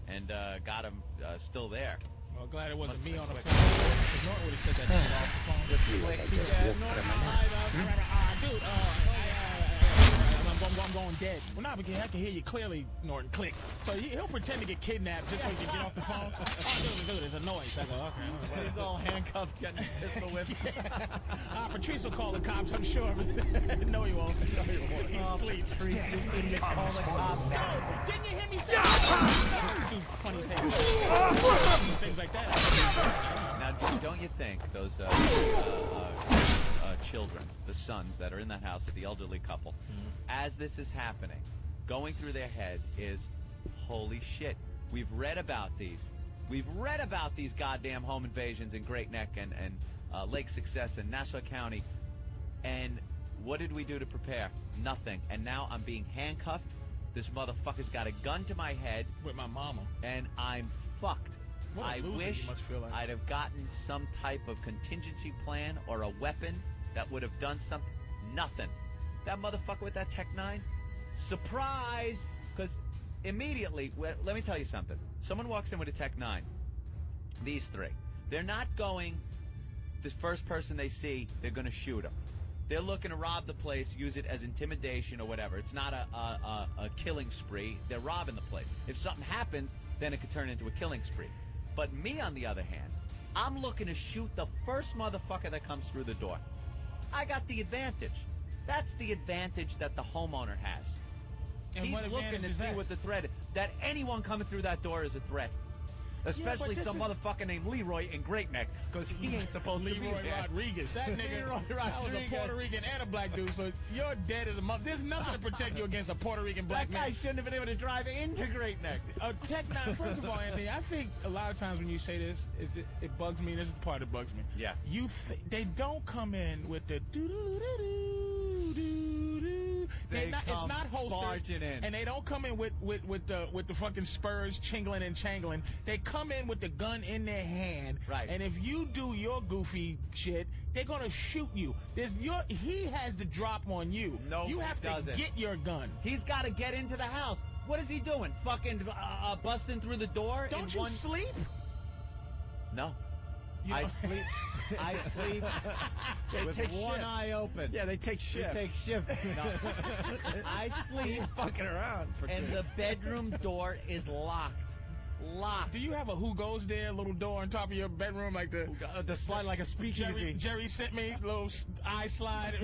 and got him still there. Well, glad it wasn't me on the phone. Because Norton would have said that shit off the phone. Dude, I'm going dead. Well, not because I can hear you clearly, Norton. Click. So he'll pretend to get kidnapped just so he can get off the phone. Dude, there's a noise. I go, okay. He's all handcuffed, getting his pistol whipped. Patrice will call the cops, I'm sure. But no, he won't. No, he won't. He's asleep. Idiot, call the cops. Didn't you hear me say that? Do funny things. Things like that. Now, don't you think those children, the sons that are in that house, the elderly couple, as this is happening, going through their head is, holy shit, we've read about these. We've read about these goddamn home invasions in Great Neck and Lake Success and Nassau County, and what did we do to prepare? Nothing. And now I'm being handcuffed. This motherfucker's got a gun to my head. With my mama. And I'm fucked. I wish you must feel like. I'd have gotten some type of contingency plan or a weapon that would have done something. Nothing. That motherfucker with that Tech-9, surprise! Because immediately, let me tell you something. Someone walks in with a Tech-9, these 3. They're not going, the first person they see, they're going to shoot them. They're looking to rob the place, use it as intimidation or whatever. It's not a killing spree. They're robbing the place. If something happens, then it could turn into a killing spree. But me, on the other hand, I'm looking to shoot the first motherfucker that comes through the door. I got the advantage. That's the advantage that the homeowner has. And He's looking to see what the threat is. That anyone coming through that door is a threat. Especially some motherfucker named Leroy in Great Neck, because he ain't supposed to be there. Leroy Rodriguez. That nigga, that was a Puerto Rican and a black dude, so you're dead as a mother. There's nothing to protect you against a Puerto Rican black man. That guy shouldn't have been able to drive into Great Neck. Tech-9, first of all, Anthony, I think a lot of times when you say this, it bugs me, and this is the part that bugs me. Yeah. They don't come in with the doo-doo-doo-doo-doo-doo. It's not holstered, and they don't come in with the fucking spurs chingling and changling. They come in with the gun in their hand, right? And if you do your goofy shit, they're gonna shoot you. He has the drop on you. No, you have to get your gun. He's got to get into the house. What is he doing? Fucking busting through the door Don't in you one... sleep? No. You I know- sleep. I sleep with take one shifts. eye open. Yeah, they take They shifts. take shift. No. I sleep, fucking around for and the bedroom door is locked. Locked. Do you have a who goes there little door on top of your bedroom, like the slide like a speakeasy? Jerry sent me little eye slide.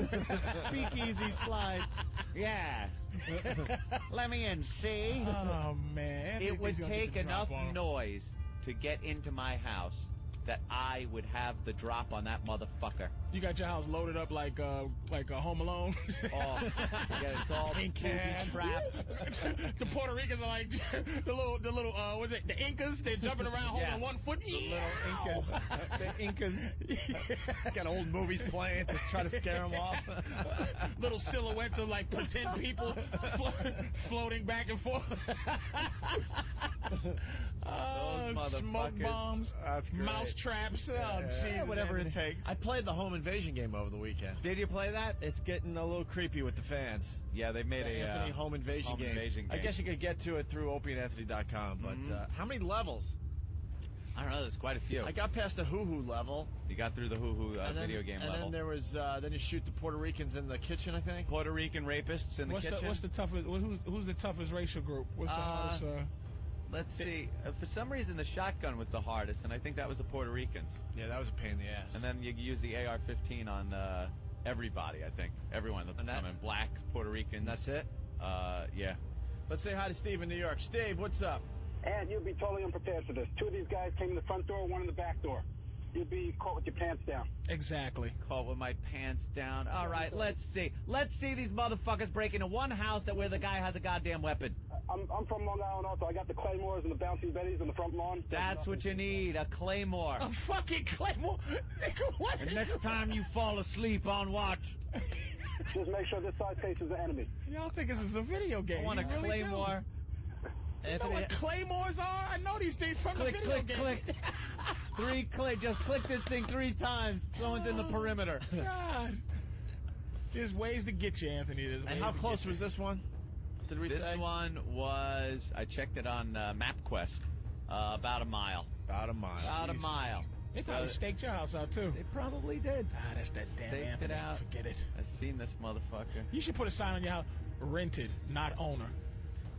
Speakeasy slide. Yeah. Let me in, see? Oh man, It would He's gonna get take the drop enough on him. noise to get into my house that I would have the drop on that motherfucker. You got your house loaded up like a Home Alone. Oh, yeah, it's all Tin can. trap. The Puerto Ricans are like the little what's it? The Incas. They're jumping around holding one foot. The little Incas. The Incas. Got old movies playing to try to scare them off. Little silhouettes of like pretend people floating back and forth. Smoke bombs, That's great. mouse traps. Oh, Jesus, whatever Anthony. it takes. I played the home invasion game over the weekend. Did you play that? It's getting a little creepy with the fans. Yeah, they made The a Anthony home invasion game. I guess you could get to it through opieandanthony.com, but how many levels? I don't know. There's quite a few. I got past the hoo-hoo level. You got through the hoo-hoo video game level. And then there was, then you shoot the Puerto Ricans in the kitchen, I think. Puerto Rican rapists in the kitchen. What's the toughest? Who's the toughest racial group? What's the hardest? Let's see. For some reason, the shotgun was the hardest, and I think that was the Puerto Ricans. Yeah, that was a pain in the ass. And then you use the AR-15 on everybody, I think. Everyone. I mean, blacks, Puerto Ricans. That's it? Yeah. Let's say hi to Steve in New York. Steve, what's up? And you'd be totally unprepared for this. Two of these guys came in the front door, one in the back door. You'd be caught with your pants down. Exactly. Caught with my pants down. All right, let's see. Let's see these motherfuckers break into one house where the guy has a goddamn weapon. I'm from Long Island also. I got the claymores and the bouncing betties on the front lawn. That's what you need, a claymore. A fucking claymore? Nigga, what? And next time you fall asleep on watch. Just make sure this side faces the enemy. Y'all think this is a video game. I want a You really claymore. You know what claymores are? I know these things from the video game. Click. Just click this thing 3 times. Someone's in the perimeter. God. There's ways to get you, Anthony. And how close was this one? Did we say? This one was, I checked it on MapQuest, about a mile. About a mile. They probably staked your house out, too. They probably did. Ah, that's that damn Staked Anthony. it out. Forget it. I've seen this motherfucker. You should put a sign on your house. Rented, not owner.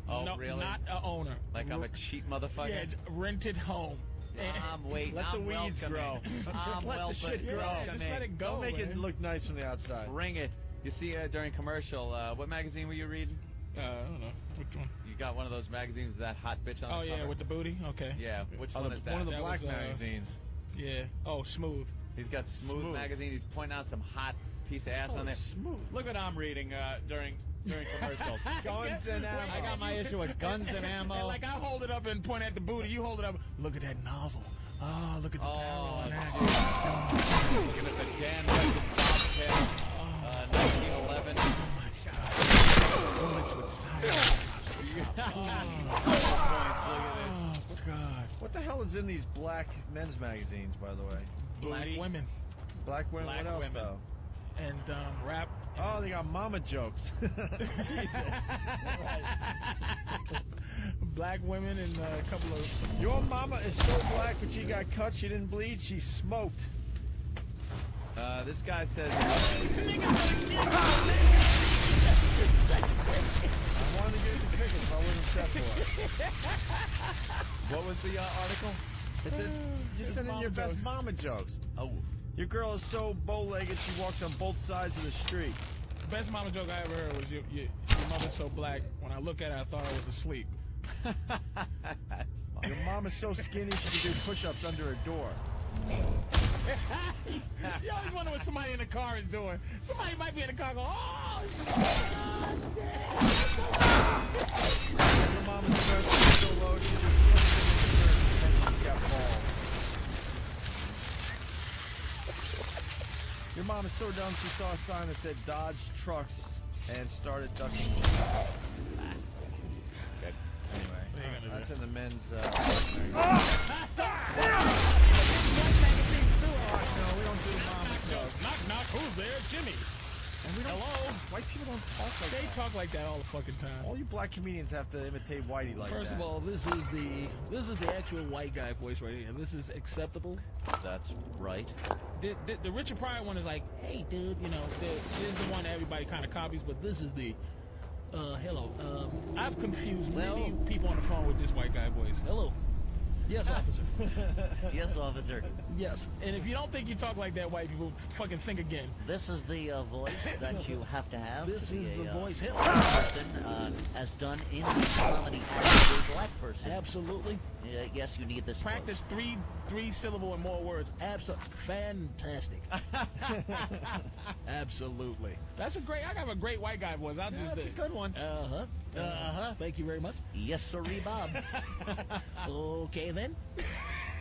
Oh, no, really? Not a owner. Like I'm a cheap motherfucker? Yeah, rented home. I'm waiting. Let the weeds grow. I'm let the shit grow. Yeah, just let it go. Don't make it man. look nice from the outside. Bring it. You see during commercial, what magazine were you reading? I don't know. Which one? You got one of those magazines with that hot bitch on Oh, the yeah, cover? with the booty? Okay. Yeah, which one is that? One of the That black was, magazines. Yeah. Oh, Smooth. He's got Smooth magazine. He's pointing out some hot piece of ass on there. Smooth. Look what I'm reading during commercials. Guns and ammo. I got my issue with guns and ammo. And like I hold it up and point at the booty, you hold it up. Look at that nozzle. Oh, look at the barrel on that. Looking at the Dan Weston Bobcat, 1911. Oh my God. Bullets with silence. Oh God. What the hell is in these black men's magazines, by the way? Black women. Black women. Black what else, women. though? And rap. Oh, they got mama jokes. Black women and a couple of... Your mama is so black, but she got cut, she didn't bleed, she smoked. This guy says... I wanted to get the tickets, but I wasn't set for it. What was the article? It said, just send in your best mama jokes. Oh. Your girl is so bow-legged, she walks on both sides of the street. The best mama joke I ever heard was your mother's so black, when I look at her, I thought I was asleep. Your mom is so skinny, she can do push-ups under a door. You always wonder what somebody in the car is doing. Somebody might be in the car going, oh, shit. Your mom is so low, she just puts it in the shirt and she's got balls. Your mom is so dumb, she saw a sign that said Dodge Trucks and started ducking. Good. Anyway, that's in the men's... No, we don't do mama jokes. Knock, knock, who's there? Jimmy. And we don't, Hello? white people don't talk like They that. talk like that all the fucking time. All you black comedians have to imitate Whitey like First that. of all, this is the actual white guy voice right here. This is acceptable. That's right. The Richard Pryor one is like, hey, dude, you know, this is the one that everybody kind of copies, but this is the, hello. I've confused many people on the phone with this white guy voice. Hello. Yes, officer. Yes, officer. Yes. And if you don't think you talk like that, white people, fucking think again. This is the voice that you have to have. This to be is the a voice. person, as done in comedy as a black person. Absolutely. Yes, you need this. Practice three syllable and more words. Fantastic. Absolutely. That's a great. I got a great white guy voice. That's a good one. Thank you very much. Yes, sirree, Bob. Okay then.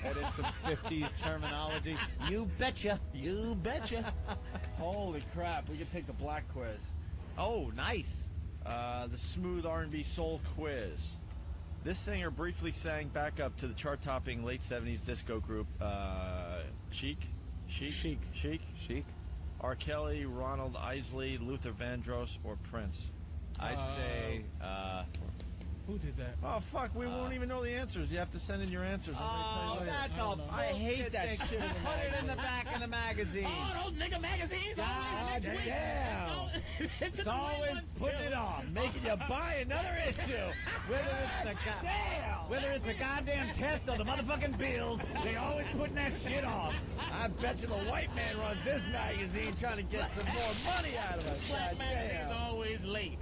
That is some 50s terminology. You betcha. You betcha. Holy crap, we can take the black quiz. Oh, nice. The smooth R&B soul quiz. This singer briefly sang backup to the chart-topping late 70s disco group, Chic? R. Kelly, Ronald Isley, Luther Vandross, or Prince? I'd say, Who did that? Oh, fuck, we won't even know the answers. You have to send in your answers. That's all. I hate that shit. Put it in the back of the magazine. Oh, those nigga magazines. God Always next week. damn. It's always putting it on, making you buy another issue. Whether it's a goddamn test or the motherfucking bills, they always putting that shit on. I bet you the white man runs this magazine trying to get some more money out of us. Black God magazine's damn. always late.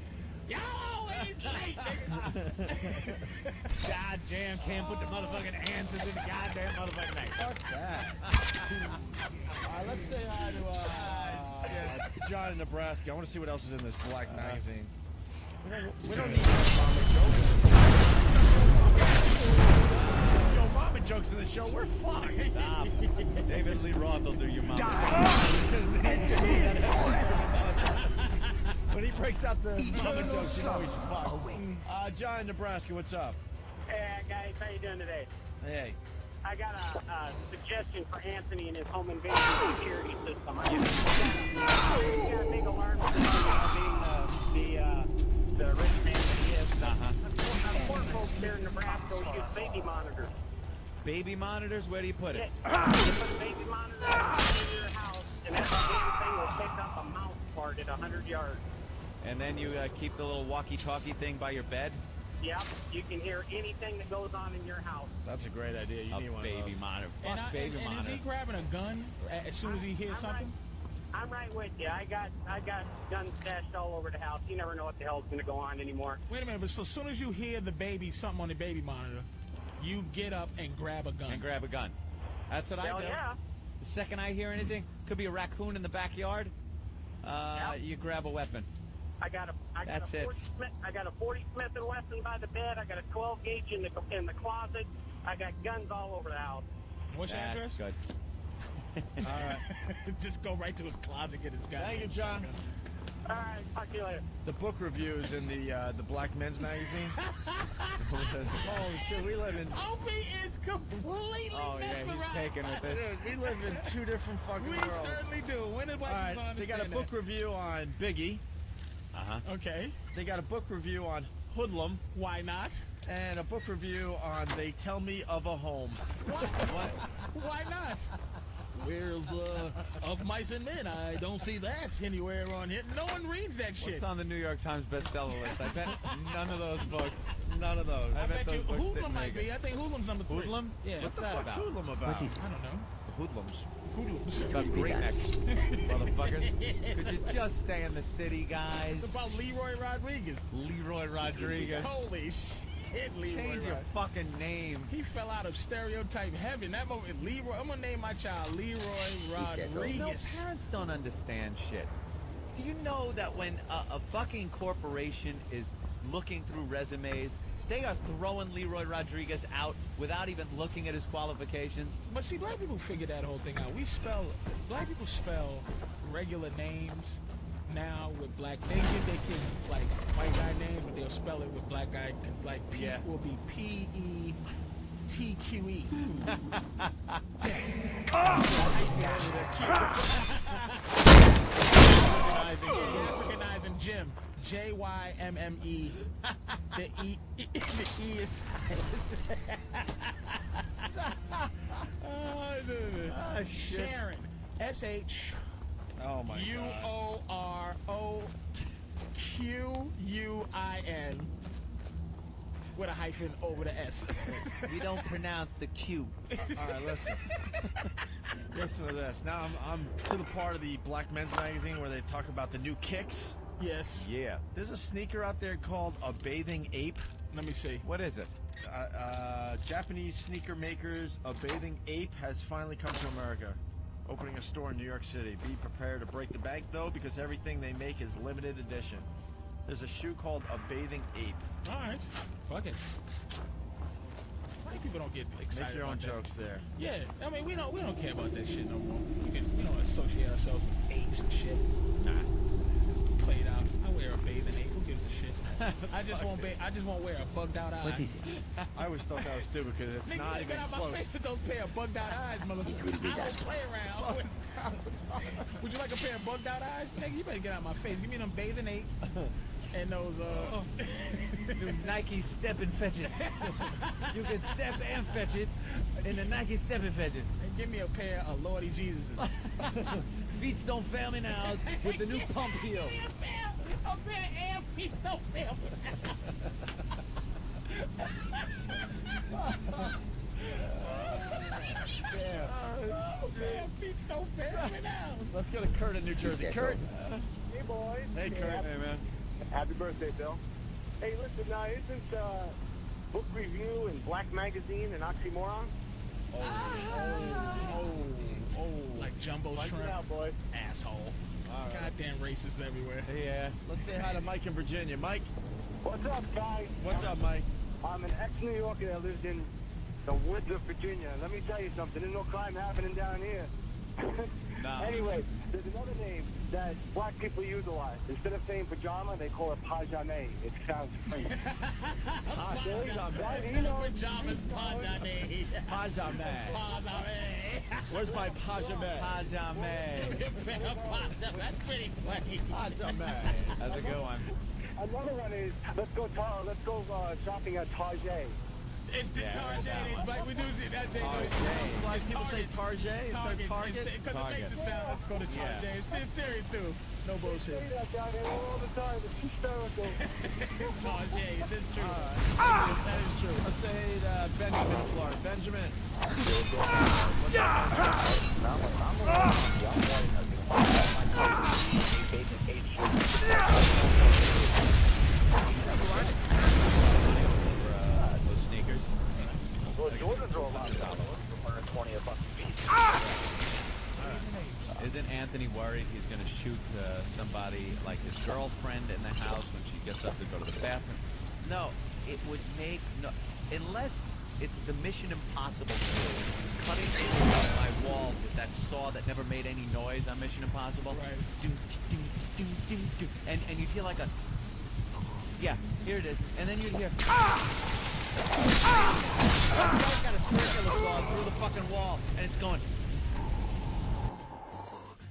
Y'all always late, nigga. Goddamn, can't put the motherfucking answers in the goddamn motherfucking thing. Fuck that. Let's say hi to John in Nebraska. I want to see what else is in this black magazine. We don't need vomit jokes. Yo, vomit jokes in the show. We're fucked. Stop. David Lee Roth will do your mom. When he breaks out the vomit jokes, you know he's fucked. John in Nebraska, what's up? Hey, guys, how you doing today? Hey. I got a suggestion for Anthony and his home invasion security system. I got a big alarm system being the rich man that he is. Poor folks here in Nebraska use baby monitors. Baby monitors? Where do you put it? You put a baby monitor in your house, and that damn thing will pick up a mouse part at 100 yards. And then you keep the little walkie-talkie thing by your bed? Yep, you can hear anything that goes on in your house. That's a great idea. You need one baby of those. monitor. And, Fuck baby and monitor. is he grabbing a gun as soon as he hears something? I'm right with you. I got guns stashed all over the house. You never know what the hell's going to go on anymore. Wait a minute, but so as soon as you hear the baby, something on the baby monitor, you get up and grab a gun. And grab a gun. That's what I Hell do. yeah. The second I hear anything, could be a raccoon in the backyard, you grab a weapon. I got That's a it. 40 Smith & Wesson by the bed. I got a 12 gauge in the closet. I got guns all over the house. What's your address? Good. All right. Just go right to his closet, get his gun. Thank you, John. All right, talk to you later. The book reviews in the Black Men's Magazine. Holy shit, we live in... Opie is completely Oh, yeah, he's mesmerized. taken with this. Dude, we live in two different fucking We worlds. certainly do. When did white All people right, they got a understand book review on Biggie. Uh-huh. Okay. They got a book review on Hoodlum. Why not? And a book review on They Tell Me of a Home. Why not? Where's Of Mice and Men? I don't see that anywhere on here. No one reads that shit. What's on the New York Times bestseller list? I bet none of those books. None of those. I bet you those books Hoodlum didn't might make be. it. I think Hoodlum's number 3. Hoodlum? Yeah. What's What the that fuck's about? Hoodlum about? I don't know. Hoodlums. Hoodlums. It's about great necks, motherfuckers. Could you just stay in the city, guys? It's about Leroy Rodriguez. Leroy Rodriguez. Holy shit, Leroy Change your Rodriguez. fucking name. He fell out of stereotype heaven. That moment, Leroy. I'm gonna name my child Leroy Rodriguez. No, parents don't understand shit. Do you know that when a fucking corporation is looking through resumes, they are throwing Leroy Rodriguez out without even looking at his qualifications? But see, black people figured that whole thing out. Black people spell regular names now with black. They give their kids like white guy names, but they'll spell it with black guy. Like P will be PETQE. recognizing Jim. J-Y-M-M-E. The E is silent. Sharon. S-H. Oh my God. U-O-R-O-Q-U-I-N. With a hyphen over the S. You don't pronounce the Q. All right, listen. Listen to this. Now I'm to the part of the Black Men's Magazine where they talk about the new kicks. Yes. Yeah. There's a sneaker out there called a bathing ape. Let me see. What is it? Japanese sneaker makers, a bathing ape has finally come to America. Opening a store in New York City. Be prepared to break the bank, though, because everything they make is limited edition. There's a shoe called a bathing ape. All right. Fuck it. Why people don't get excited? Make your own about that? jokes there. Yeah, I mean we don't care about that shit no more. We don't associate ourselves with apes and shit. Nah, it's played out. I wear a bathing ape. Who gives a shit? I just won't wear a bugged out eye. What is it? I always thought that was stupid because it's Nigga, not get even out close. my face with those pair of bugged out eyes, motherfucker. I don't play around. Would you like a pair of bugged out eyes? Nigga, you better get out my face. Give me them bathing ape. And those, New Nike Step and Fetch It. You can step and fetch it in the Nike Step and Fetch It. And give me a pair of Lordy Jesuses. Feet don't fail me now with the new pump heel. A pair of air feet don't fail me. Feet don't fail me now. Let's go to Kurt in New Jersey. Kurt. Hey, boys. Hey, Kurt. Hey, man. Happy birthday, Bill. Hey, listen, now, isn't Book Review and Black Magazine an oxymoron? Like jumbo Find shrimp. it out, boy. Asshole. Right. Goddamn racists everywhere. Yeah. Let's say hi to Mike in Virginia. Mike. What's up, guys? What's up, Mike? I'm an ex-New Yorker that lives in the woods of Virginia. Let me tell you something. There's no crime happening down here. No. Anyway, there's another name that black people use a lot. Instead of saying pajama, they call it pajame. It sounds French. Pajame. You know, Pajamas, pajame. Pajame. Pajame. Where's my pajame? Pajame. That's pretty funny. Pajame. That's a good one. another one is let's go shopping at Target. It's the Target. Like we do that day. Like people say Target instead of Target. Because it makes it sound. Let's go to Target. It's serious too. No bullshit. I say that down here all the time. It's hysterical. Target. This is true. That is true. Let's say Benjamin in Florida. Benjamin. Those sneakers. Well, Jordans are a lot of dollars for 120 a buck piece. Isn't Anthony worried he's going to shoot somebody, like his girlfriend, in the house when she gets up to go to the bathroom? No, it would make no, unless it's the Mission Impossible thing, cutting through my wall with that saw that never made any noise on Mission Impossible. Right. Do, do, do, do, do. And you'd hear like a, yeah, here it is, and then you'd hear. Guy's got a circular saw through the fucking wall, and it's going.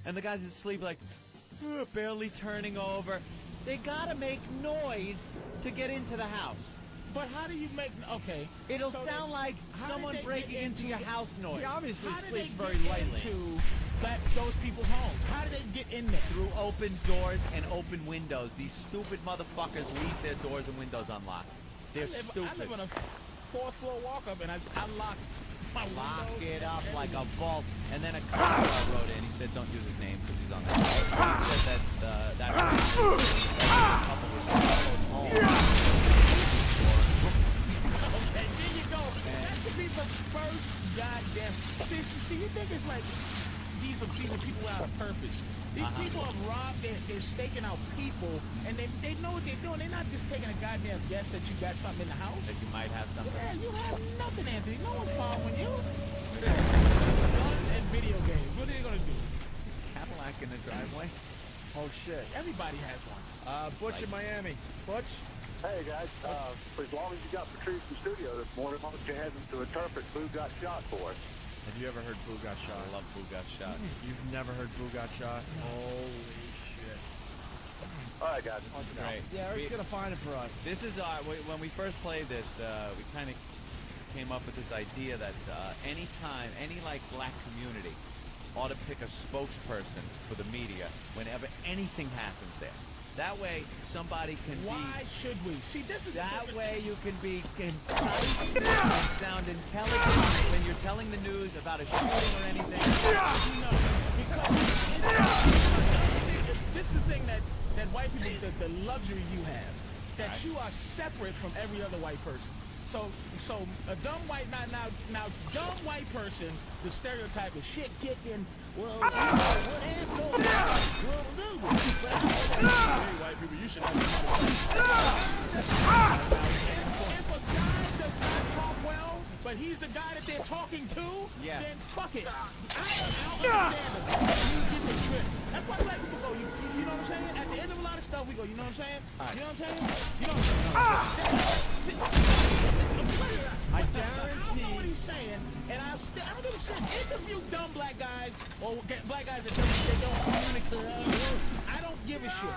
And the guy's asleep, like, barely turning over. They gotta make noise to get into the house. But how do you make? Okay. It'll So sound then, like how someone did they breaking get into your house noise. He obviously How did sleeps they very get lightly. into those people's homes? How did they get in there? Through open doors and open windows. These stupid motherfuckers leave their doors and windows unlocked. They're I stupid. live on a fourth floor walk up, and I lock my Lock windows it up and like a everything. vault. And then a cop wrote in. He said, don't use his name because he's on the He said that couple was home. Okay, there you go. That should be the first goddamn. See, you think it's like these are people without a purpose. These people have robbed. They're staking out people, and they know what they're doing. They're not just taking a goddamn guess that you got something in the house. That you might have something. Yeah, you have nothing, Anthony. No one's following you. Guns and video games. What are they gonna do? Cadillac in the driveway. Oh shit. Everybody has one. Butch in Miami. Butch. Hey guys, for as long as you got Patrice in the studio this morning, why don't you head into interpret Boo Got Shot for us? Have you ever heard Boo Got Shot? I love Who Got Shot. You've never heard Boo Got Shot? Holy shit. All right, guys. Great. Yeah, Eric's gonna find it for us. This is when we first played this, we kind of came up with this idea that anytime any like black community ought to pick a spokesperson for the media whenever anything happens there. That way, somebody can Why should we? See, this is that way you can be concise and sound intelligent when you're telling the news about a shooting or anything. No, because this is the thing that white people, the luxury you have, that you are separate from every other white person. So a dumb white, now dumb white person, the stereotype is shit kicking. Well, what happened? White people, you should have If a guy does not talk well, but he's the guy that they're talking to, then fuck it. I don't understand it. You get the trick. That's why black people go, you know what I'm saying? At the end of a lot of stuff, we go, you know what I'm saying? You know what I'm saying? You know what I'm saying? I guarantee. I don't know what he's saying, and I don't give a shit. Interview dumb black guys or black guys that they don't communicate. I don't give a shit.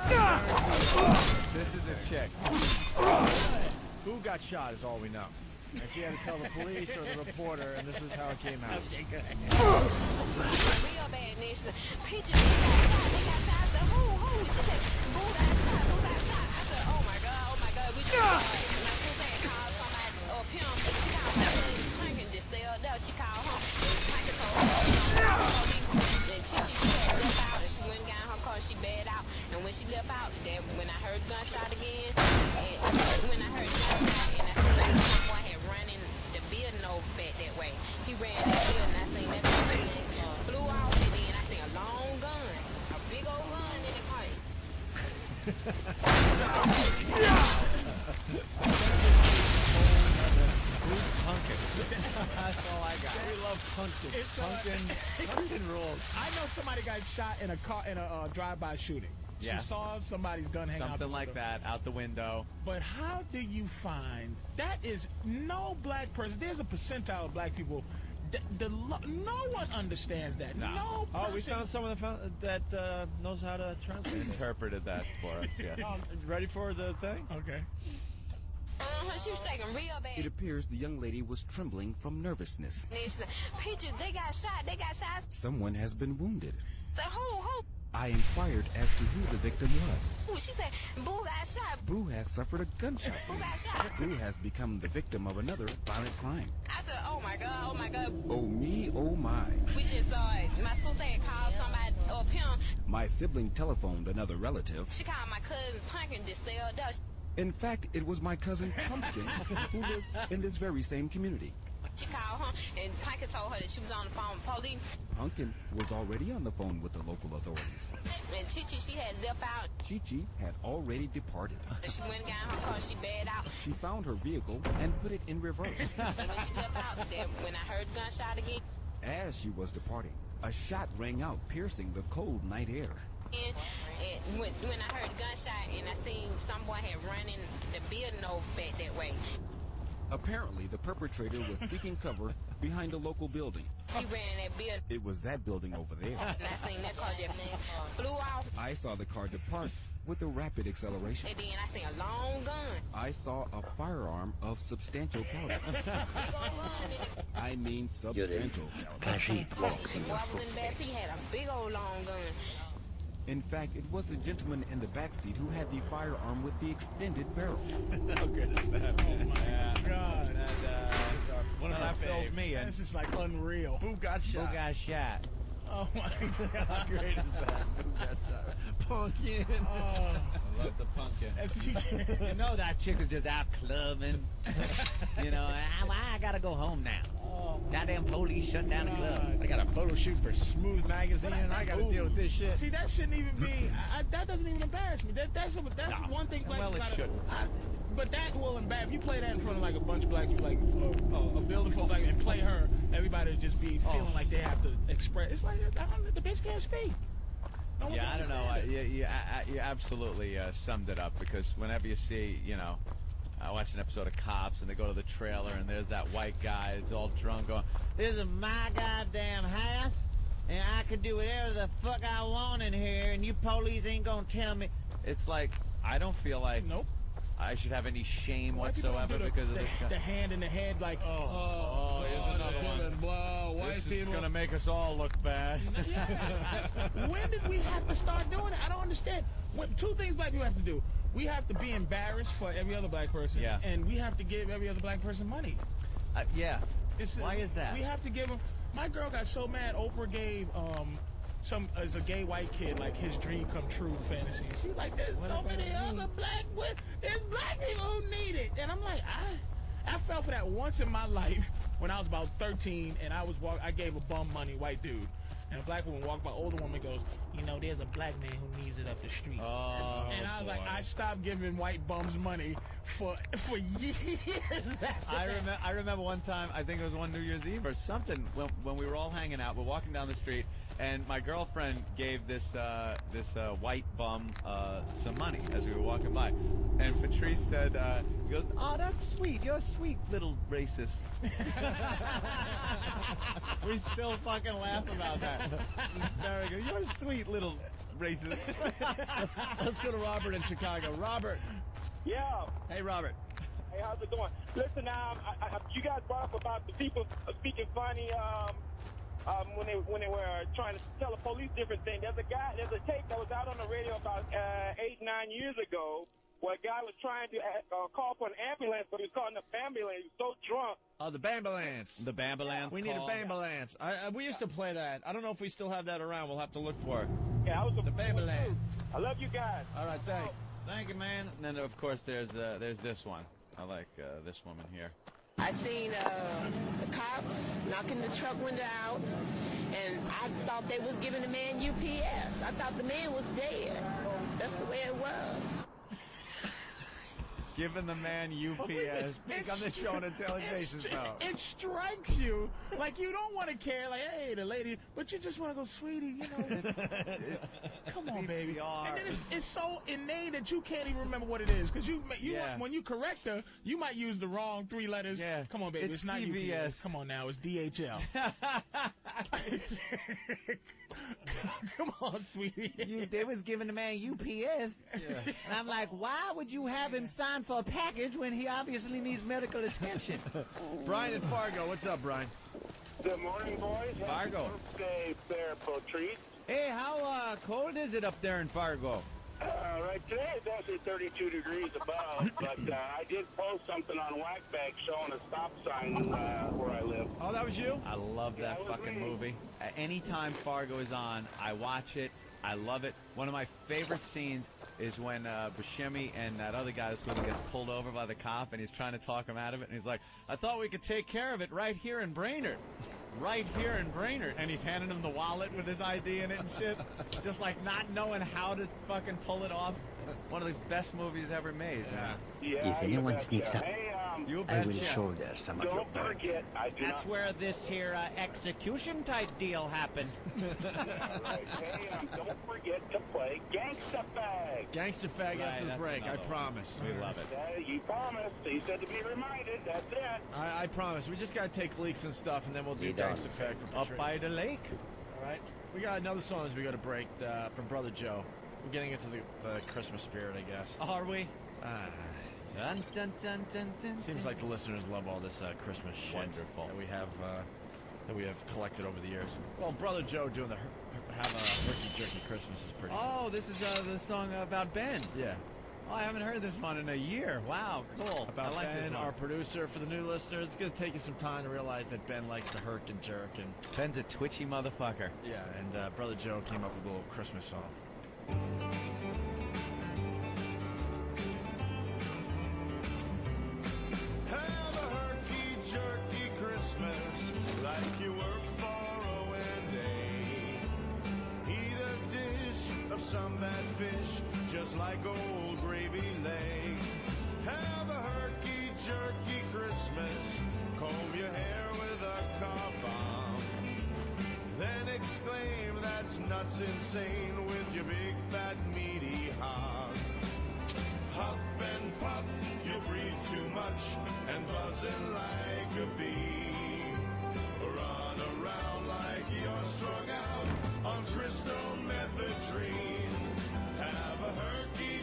This is a chick. Who got shot is all we know. And she had to tell the police or the reporter, and this is how it came out. Real bad, Nation. Peaches, they got shot. I said, who? She said, boo that shot. I said, oh my God, we just saw it. And my sister had called somebody, Pim, she called my cousin Plankin just said, no, she called him. Plankin told her, then Chichi, she had left out, and she went and got in her car, she bailed out. And when she left out, when I heard gunshot again, and when I heard gunshot, and I seen someone had running the building over back that way. He ran that building, I seen that building flew off, and then I seen a long gun, a big old gun in the car. That's all I got. We love pumpkin. Pumpkin rules. I know somebody got shot in a car in a drive-by shooting. Yeah. She saw somebody's gun hang out the Something like window. that out the window. But how do you find that is no black person? There's a percentile of black people. No one understands that. No person. Oh, we found someone that knows how to translate it. Interpreted that for us, yeah. Ready for the thing? Okay. She was taking real bad. It appears the young lady was trembling from nervousness. Peaches, they got shot. Someone has been wounded. So who? I inquired as to who the victim was. Ooh, she said, Boo got shot. Boo has suffered a gunshot. Boo got shot. Boo has become the victim of another violent crime. I said, oh my God. Oh me, oh my. We just saw it. My sister had called somebody up him. My sibling telephoned another relative. She called my cousin Pumpkin to sell dust. In fact, it was my cousin Pumpkin who lives in this very same community. She called her, and Pumpkin told her that she was on the phone with police. Pumpkin was already on the phone with the local authorities. And Chichi, she had left out. Chichi had already departed. She went and got in her car, she bailed out. She found her vehicle and put it in reverse. And when she left out, when I heard gunshot again. As she was departing, a shot rang out, piercing the cold night air. And when I heard gunshot, and I seen someone had running the building over back that way. Apparently, the perpetrator was seeking cover behind a local building. He ran that building. It was that building over there. And I seen that car just flew off. I saw the car depart with a rapid acceleration. And then I seen a long gun. I saw a firearm of substantial caliber. I mean substantial caliber. Walks in your footsteps. He had a big old long gun. In fact, it was a gentleman in the backseat who had the firearm with the extended barrel. How good is that? Oh my God. One of my faves. Me. This is like unreal. Who got shot? Who got shot? Oh my God. How great is that? Who got shot? Pumpkin. Oh. I love the pumpkin. You know that chick is just out clubbing. You know, I gotta go home now. Goddamn police shut down the club. I got a photo shoot for Smooth Magazine, and I got to deal with this shit. See, that shouldn't even be. That doesn't even embarrass me. That's one thing. Black Well, it should. But that will embarrass. If you play that in front of like a bunch of black people, like a building full of black, and play her, everybody would just be feeling like they have to express. It's like the bitch can't speak. Yeah, I don't know. You absolutely summed it up, because whenever you see, you know, I watch an episode of Cops and they go to the trailer and there's that white guy who's all drunk going, This is my goddamn house, and I can do whatever the fuck I want in here, and you police ain't gonna tell me. it's like I don't feel like I should have any shame whatsoever because of this guy. The hand in the head, like, here's another one. White This is gonna make us all look bad. When did we have to start doing it? I don't understand. Two things black people have to do. We have to be embarrassed for every other black person, and we have to give every other black person money. Yeah. Why is that? We have to give them. My girl got so mad. Oprah gave as a gay white kid, like his dream come true fantasy. She's like, there's so many other there's black people who need it. And I'm like, I fell for that once in my life when I was about 13, and I gave a bum money, white dude. And a black woman walked by, older woman goes, you know, there's a black man who needs it up the street. And I was like, I stopped giving white bums money for years. I remember one time, I think it was one New Year's Eve or something, when we were all hanging out, we're walking down the street, and my girlfriend gave this white bum some money as we were walking by. And Patrice said, he goes, oh, that's sweet. You're a sweet little racist. We still fucking laugh about that. Very good. You're a sweet little racist. Let's go to Robert in Chicago. Robert. Yeah. Hey, Robert. Hey, how's it going? Listen, you guys brought up about the people speaking funny when they were trying to tell the police different things. There's a tape that was out on the radio about 8-9 years ago where a guy was trying to call for an ambulance, but he was calling the ambulance. He was so drunk. Oh, the Bambulance. The Bambulance. We need a Bambulance. We used to play that. I don't know if we still have that around. We'll have to look for it. Yeah, I was the Bambulance. I love you guys. All right, thanks. Thank you, man. And then, of course, there's this one. I like this woman here. I seen the cops knocking the truck window out, and I thought they was giving the man UPS. I thought the man was dead. That's the way it was. Giving the man UPS. Speak on the show and intelligence now. It strikes you like you don't want to care, like, hey, the lady, but you just want to go, sweetie, you know. Come on, baby. And then it's so innate that you can't even remember what it is, because when you correct her, you might use the wrong 3 letters. Yeah. Come on, baby, it's not CVS. UPS. Come on now, it's DHL. Come on, sweetie. They was giving the man UPS. Yeah. And I'm like, why would you have him sign for a package when he obviously needs medical attention? Brian in Fargo. What's up, Brian? Good morning, boys. Fargo. Happy birthday, Bear Patrice. Hey, how cold is it up there in Fargo? Right today it's actually 32 degrees above, but I did post something on Whackback showing a stop sign where I live. Oh, that was you? I love that fucking movie. Anytime Fargo is on, I watch it. I love it. One of my favorite scenes is when Buscemi and that other guy that's with him gets pulled over by the cop, and he's trying to talk him out of it, and he's like, I thought we could take care of it right here in Brainerd. Right here in Brainerd. And he's handing him the wallet with his ID in it and shit. Just like not knowing how to fucking pull it off. One of the best movies ever made. Yeah. If anyone sneaks up, Hey, I will shoulder some of your don't burden. forget, I do That's where this here execution type deal happened. Right. Hey, don't forget to play Gangsta Fag. Gangsta Fag after the break, I promise. We love it. You promised. You said to be reminded. That's it. I promise. We just got to take leaks and stuff, and then we'll do Gangsta Fag. Up by the lake. All right. We got another song as we go to break from Brother Joe. We're getting into the Christmas spirit, I guess. Are we? Dun, dun, dun, dun, dun, Seems like the listeners love all this Christmas shit Wonderful. that we have collected over the years. Well, Brother Joe doing the have a Herky Jerky Christmas is pretty. Oh, this is the song about Ben. Yeah. Oh, I haven't heard this one in a year. Wow, cool. About I like Ben, this one. our producer. For the new listeners, it's going to take you some time to realize that Ben likes to herk and jerk. And Ben's a twitchy motherfucker. yeah, and Brother Joe came up with a little Christmas song. Have a herky-jerky Christmas like you work for a Wendy. Eat a dish of some bad fish just like old gravy leg. Have a herky-jerky Christmas. Comb your hair with a car bomb. Then exclaim that's nuts insane with your big fat meaty hog. Huff and puff, you breathe too much and buzzing like a bee. Run around like you're strung out on crystal methadone. Have a herky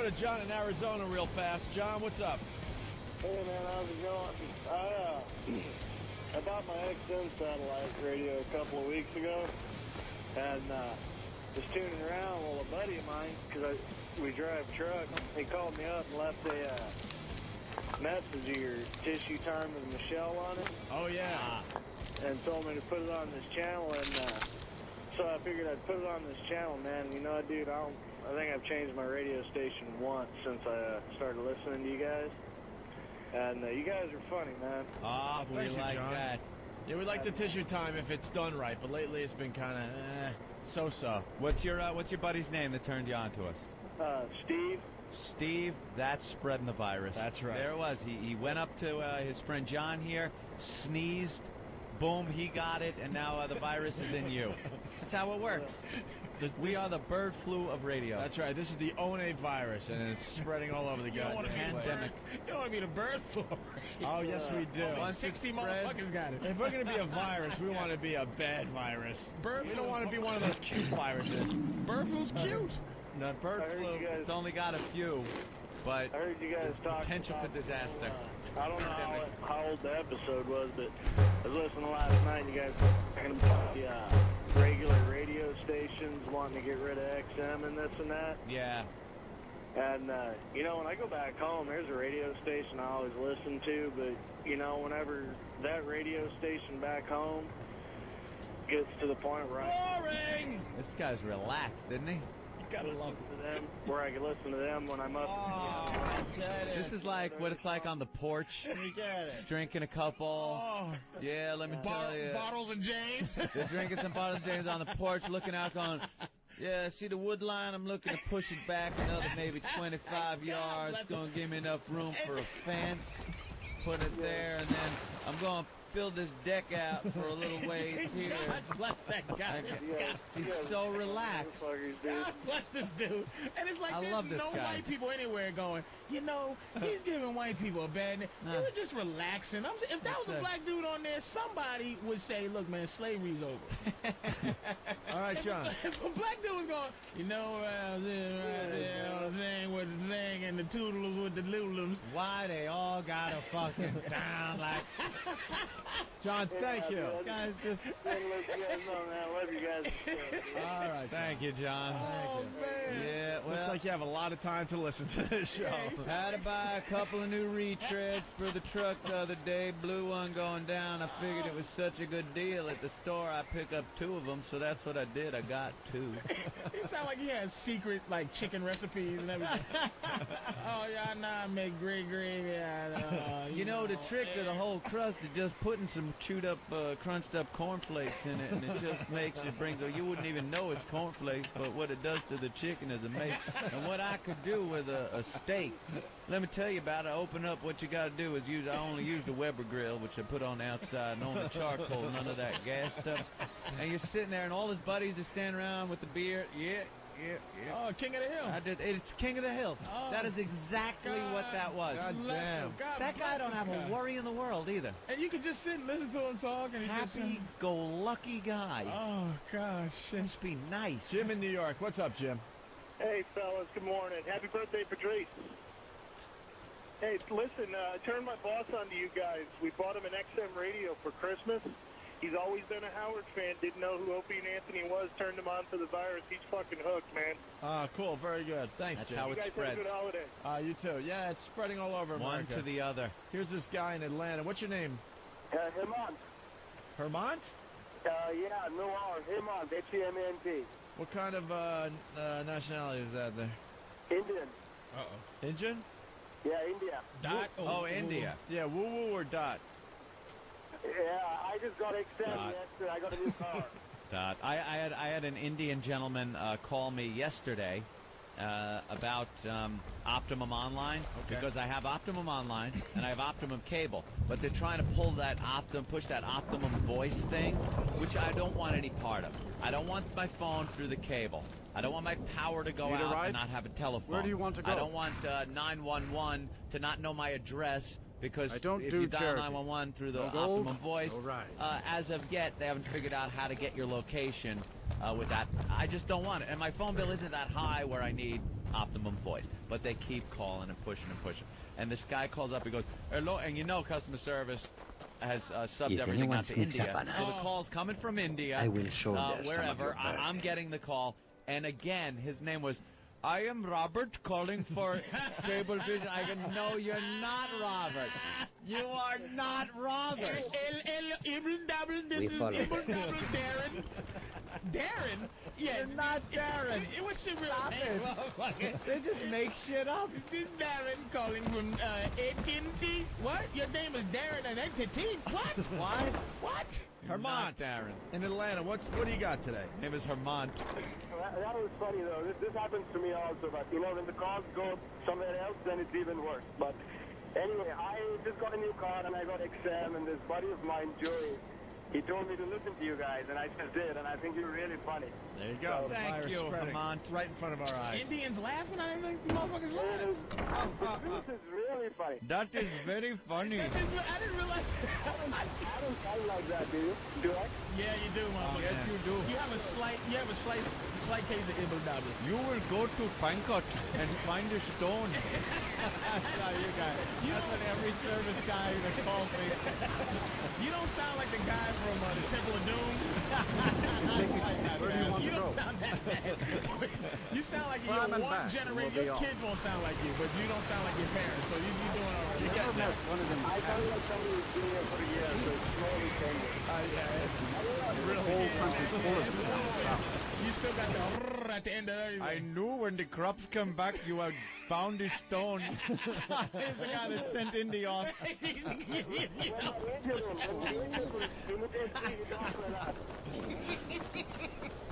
go to John in Arizona real fast. John, what's up? Hey, man, how's it going? I bought my XM satellite radio a couple of weeks ago, and was tuning around. Well, a buddy of mine, because we drive truck, he called me up and left a message of your Tissue Time with Michelle on it. Oh, yeah. And told me to put it on this channel, and so I figured I'd put it on this channel, man. You know, dude, I think I've changed my radio station once since I started listening to you guys. And you guys are funny, man. Ah, we like that. Yeah, we like the Tissue Time if it's done right, but lately it's been kind of so-so. What's your buddy's name that turned you on to us? Steve. Steve, that's spreading the virus. That's right. There it was. He went up to his friend John here, sneezed, boom, he got it, and now the virus is in you. That's how it works. We are the bird flu of radio. That's right. This is the One virus, and it's spreading all over the goddamn pandemic. You don't want to be the bird flu. Oh, yes, we do. 60 motherfuckers got it. If we're going to be a virus, we want to be a bad virus. We don't want to be one of those cute viruses. Bird flu's cute. The bird flu, it's only got a few, but I heard you guys talk potential about, for disaster. I don't know how old the episode was, but I was listening last night. You guys were talking about the regular radio stations wanting to get rid of XM and this and that. Yeah. And, you know, when I go back home, there's a radio station I always listen to, but, you know, whenever that radio station back home gets to the point where This guy's relaxed, isn't he? gotta love them, where I can listen to them when I'm up. This is like what it's like on the porch. Just drinking a couple. Yeah, let me tell you. Bottles and James. They're drinking some bottles of James on the porch, looking out, going, yeah, see the wood line? I'm looking to push it back another maybe 25 yards. It's going to give me enough room for a fence. Put it there, and then I'm going to build this deck out for a little ways here. God bless that guy. He's so relaxed. God bless this dude. And it's like I there's love this no guy. white people anywhere going, you know, he's giving white people a bad name. They were just relaxing. If that was a black dude on there, somebody would say, look, man, slavery's over. All right, John. If a black dude was going, you know, right there on the thing with the thing and the toodles with the lulums. Why they all gotta fucking sound like... John, thank you. Guys, just... Let you guys know, man. I love you guys. All right. Thank you, John. Oh, man. Yeah, well... Looks like you have a lot of time to listen to this show. Had to buy a couple of new retreads for the truck the other day. Blue one going down. I figured it was such a good deal at the store. I pick up 2 of them, so that's what I did. I got 2. He sound like he has secret, like, chicken recipes and everything. Oh, yeah, I make great gravy. You know, the trick of the whole crust is just putting some chewed up, crunched up cornflakes in it, and it just makes it you wouldn't even know it's cornflakes, but what it does to the chicken is amazing. And what I could do with a steak, let me tell you about it. I open up, what you got to do is I only use the Weber grill, which I put on the outside, and only charcoal, none of that gas stuff. And you're sitting there, and all his buddies are standing around with the beer. Yeah. Oh, King of the Hill. It's King of the Hill. Oh, that is exactly what that was. God damn. That guy don't have a worry in the world either. And you can just sit and listen to him talk. And Happy-go-lucky guy. Oh, gosh. Must be nice. Jim in New York. What's up, Jim? Hey, fellas. Good morning. Happy birthday, Patrice. Hey, listen, turn my boss on to you guys. We bought him an XM radio for Christmas. He's always been a Howard fan. Didn't know who Opie and Anthony was. Turned him on for the virus. He's fucking hooked, man. Ah, cool. Very good. Thanks, That's Jim. how You it guys spreads. have a good holiday. You too. Yeah, it's spreading all over One America. to the other. Here's this guy in Atlanta. What's your name? Hemant. Hermont? Yeah, no R. Hemant. H-E-M-A-N-T. What kind of nationality is that there? Indian. Uh-oh. Indian? Yeah, India. Dot? Oh, India. Yeah, woo-woo or dot? Yeah, I just got XM yesterday. I got a new car. Dot. I had an Indian gentleman call me yesterday about Optimum Online, because I have Optimum Online and I have Optimum Cable, but they're trying to push that Optimum voice thing, which I don't want any part of. I don't want my phone through the cable. I don't want my power to go out and not have a telephone. Where do you want to go? I don't want 911 to not know my address because I don't if do you dial charity. 911 through the No gold, Optimum Voice, no ride. as of yet, they haven't figured out how to get your location with that. I just don't want it. And my phone bill isn't that high where I need Optimum Voice. But they keep calling and pushing and pushing. And this guy calls up, he goes, hello, and you know customer service has subbed If everything anyone out to sneaks India. up on So us, the call's coming from India. I will shoulder some of wherever. your I'm getting the call. And again, his name was, I am Robert calling for Cable Vision. I go, no, you're not Robert. You are not Robert. This We is follow Darren. Darren? Yes. You're not Darren. It was your real Stop name. it. Motherfucker. They just make shit up. This is Darren calling from AT&T. What? Your name is Darren and AT&T? What? Why? What? Hermant, Darren. in Atlanta. What do you got today? His name is Hermant. That was funny though. This happens to me also, but you know when the calls go somewhere else, then it's even worse. But anyway, I just got a new car and I got XM, and this buddy of mine, Joey, he told me to listen to you guys, and I just did, and I think you're really funny. There you go. The Thank virus you, spreading Hermant. right in front of our eyes. Indians laughing? I didn't think the motherfuckers laughing. This is really funny. That is very funny. I didn't realize. I don't sound like that, do you? Do I? Yeah, you do, motherfucker. Yes, you do. You have a slight case of ibble-dabble. You will go to Pankot and find a stone. That's how you guys. That's what every service guy that calls me. You don't sound like the guy from the Temple of Doom. Where do you want You to go? don't sound that bad. You sound like Climb your and one back, generation. we'll be Your off. kids won't sound like you, but you don't sound like your parents. So you're doing all right. You never met one of them. I sound like somebody who's been here for a year, so it's slowly changing. The whole country's full of them down south. You still got the rrr at the end of everything. I knew when the crops come back you had found a stone. He's the guy that sent Indy off.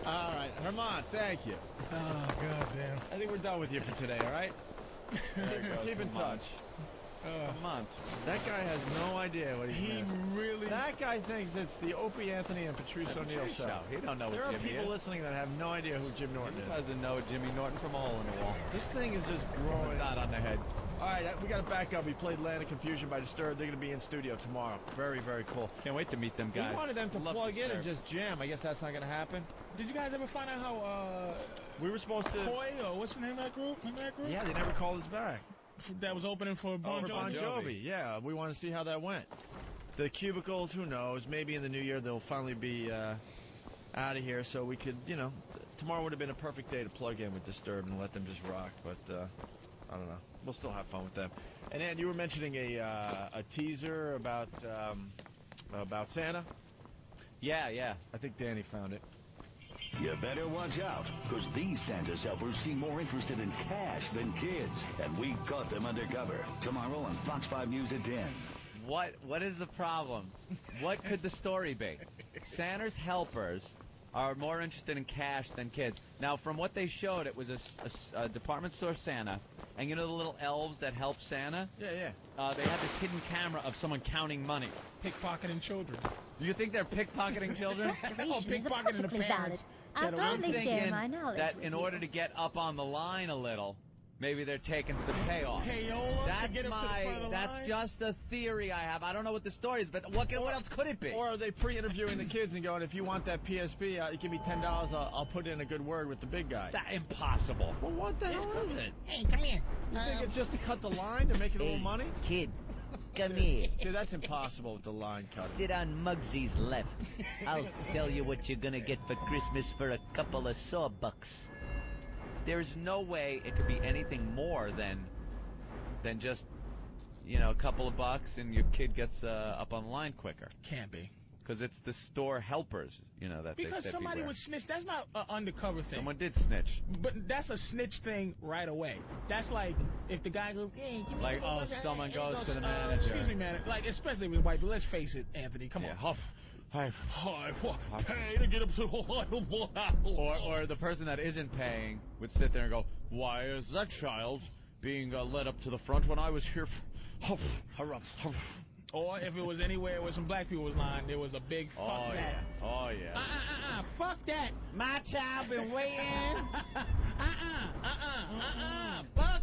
All right, Hermant, thank you. Oh, goddamn. I think we're done with you for today, all right? Keep in touch. Hermant. That guy has no idea what he's He missed. really. That guy thinks it's the Opie Anthony and Patrice O'Neill show. He don't know There what are Jimmy people is. listening that have no idea who Jim Norton He is. doesn't know Jimmy Norton from a hole in the wall. This thing is just growing. Not on the head. All right, we got to back up. We played Land of Confusion by Disturbed. They're going to be in studio tomorrow. Very, very cool. Can't wait to meet them guys. We wanted them to Love plug in and Disturbed. just jam. I guess that's not going to happen. Did you guys ever find out how We were supposed to. Koi or what's the name of that group? Remember that group? Yeah, they never called us back. That was opening for Bon For Bon Jovi. Jovi. Yeah, we want to see how that went. The Cubicles, who knows? Maybe in the new year they'll finally be out of here, so we could, tomorrow would have been a perfect day to plug in with Disturbed and let them just rock. But I don't know. We'll still have fun with them. And Ann, you were mentioning a teaser about Santa. Yeah. I think Danny found it. You better watch out, because these Santa's helpers seem more interested in cash than kids, and we caught them undercover. Tomorrow on Fox 5 News at 10. What is the problem? What could the story be? Santa's helpers are more interested in cash than kids. Now, from what they showed, it was a department store Santa, and you know the little elves that help Santa? Yeah. They had this hidden camera of someone counting money. Pickpocketing children. Do you think they're pickpocketing children? Oh, pickpocketing the parents. I'll totally share my knowledge that with in you. order to get up on the line a little, maybe they're taking some payoff. Payola to That's get up to the front of the that's line? just a theory I have. I don't know what the story is, but what else could it be? Or are they pre-interviewing the kids and going, if you want that PSP, give me $10, I'll put in a good word with the big guy. That's impossible. Well, what the hell is it? Hey, come here. You think it's just to cut the line to make it a little money? Kid, come here. Dude, that's impossible with the line cutting. Sit on Muggsy's left. I'll tell you what you're gonna get for Christmas for a couple of sawbucks. There's no way it could be anything more than just, a couple of bucks and your kid gets up on the line quicker. Can't be. Because it's the store helpers, that they Because said somebody beware. would snitch. That's not an undercover thing. Someone did snitch. But that's a snitch thing right away. That's like if the guy goes, hey, give me Like, the oh, money. someone Hey, goes he to the manager. Excuse me, man. Like, especially with white people. Let's face it, Anthony. Come on. Huff. Pay to get up to Or the person that isn't paying would sit there and go, why is that child being led up to the front when I was here? Huff, huff, huff. Or if it was anywhere where some black people was lying, there was a big fuck that. Oh, yeah. Fuck that. My child been waiting. Fuck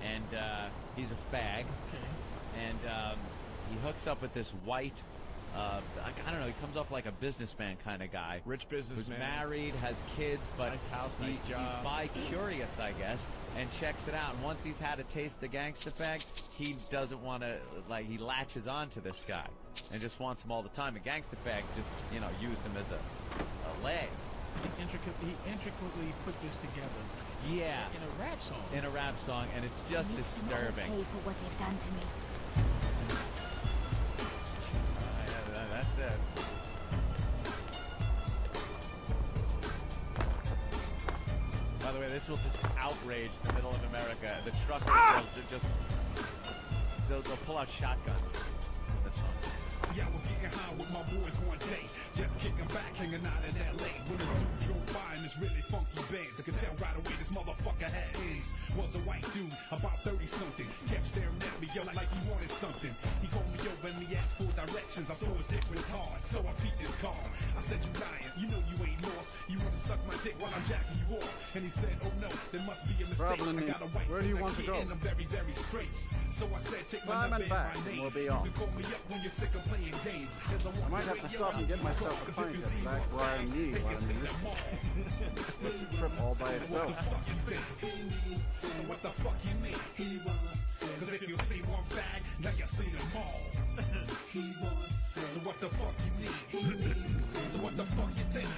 and he's a fag, and he hooks up with this white I don't know, he comes off like a businessman kind of guy. Rich Who's businessman. married, has kids, but Nice house, nice job. he's bi-curious, I guess, and checks it out. And once he's had a taste of gangsta fag, he doesn't want to, like, he latches on to this guy and just wants him all the time. And gangsta fag just, you know, used him as a leg. He intricately put this together. Yeah. In a rap song. In a rap song, and it's just I need to know disturbing. pay for what they've done to me. That's it. By the way, this will just outrage the middle of America. The truckers they'll pull out shotguns. This one. See, I was getting high with my boys one day, just kicking back, hanging out in L.A. When the dude drove by in this really funky Benz, I could tell right away this motherfucker had A's. Was a white dude, about 30-something, kept staring at me, yo, like he wanted something. He called me over and he asked for directions. I saw his dick was hard, so I peeped his car. I said, you lying, you know you ain't lost. You wanna suck my dick while I'm jacking you off. And he said, oh no, there must be a mistake. Traveling I got a white where do you want to go? and I'm very, very straight. So I said, take my Climb number and back, and my and name. we'll be You off. can call me up when you're sick of playing games. I might have to stop and get myself a pint at Black Briar Knee while I'm in this split trip all by itself. What the fuck you mean? Cause if you see one bag, now you see them all. So what the fuck you need? So what the fuck you think?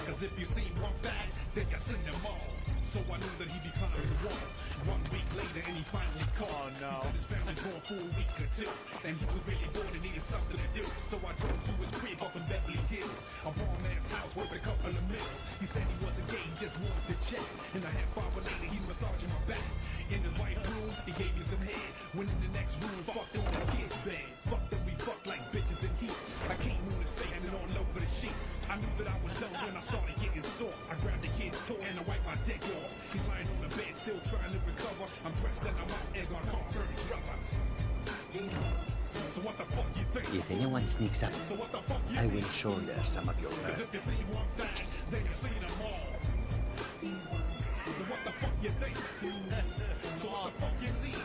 Cause if you see one bag, then you see them all. So I knew that he'd be climbing the wall. 1 week later, and he finally called. Oh, no. He said his family's gone for a week or two, and he was really bored and needed something to do. So I drove to his crib up in Beverly Hills, a poor man's house worth a couple of mills. He said he wasn't gay, he just wanted to check. And a half hour later, he massaging my back. In his white room, he gave me some head. Went in the next room, fucked on his kid's bed. Fucked him, we fucked like bitches in heat. I came on his face and all over the sheets. I knew that I was done when I started getting sore. I grabbed the kid's toe and I wiped my dick off. He's lying on the bed, still trying to recover. I'm dressed and I'm out as on concrete rubber. So what the fuck you think? If anyone sneaks up, So what the fuck you I think? will shoulder some of your Cause burden. if you see one bag, then you see them all. So what the fuck you think? So what the fuck you need?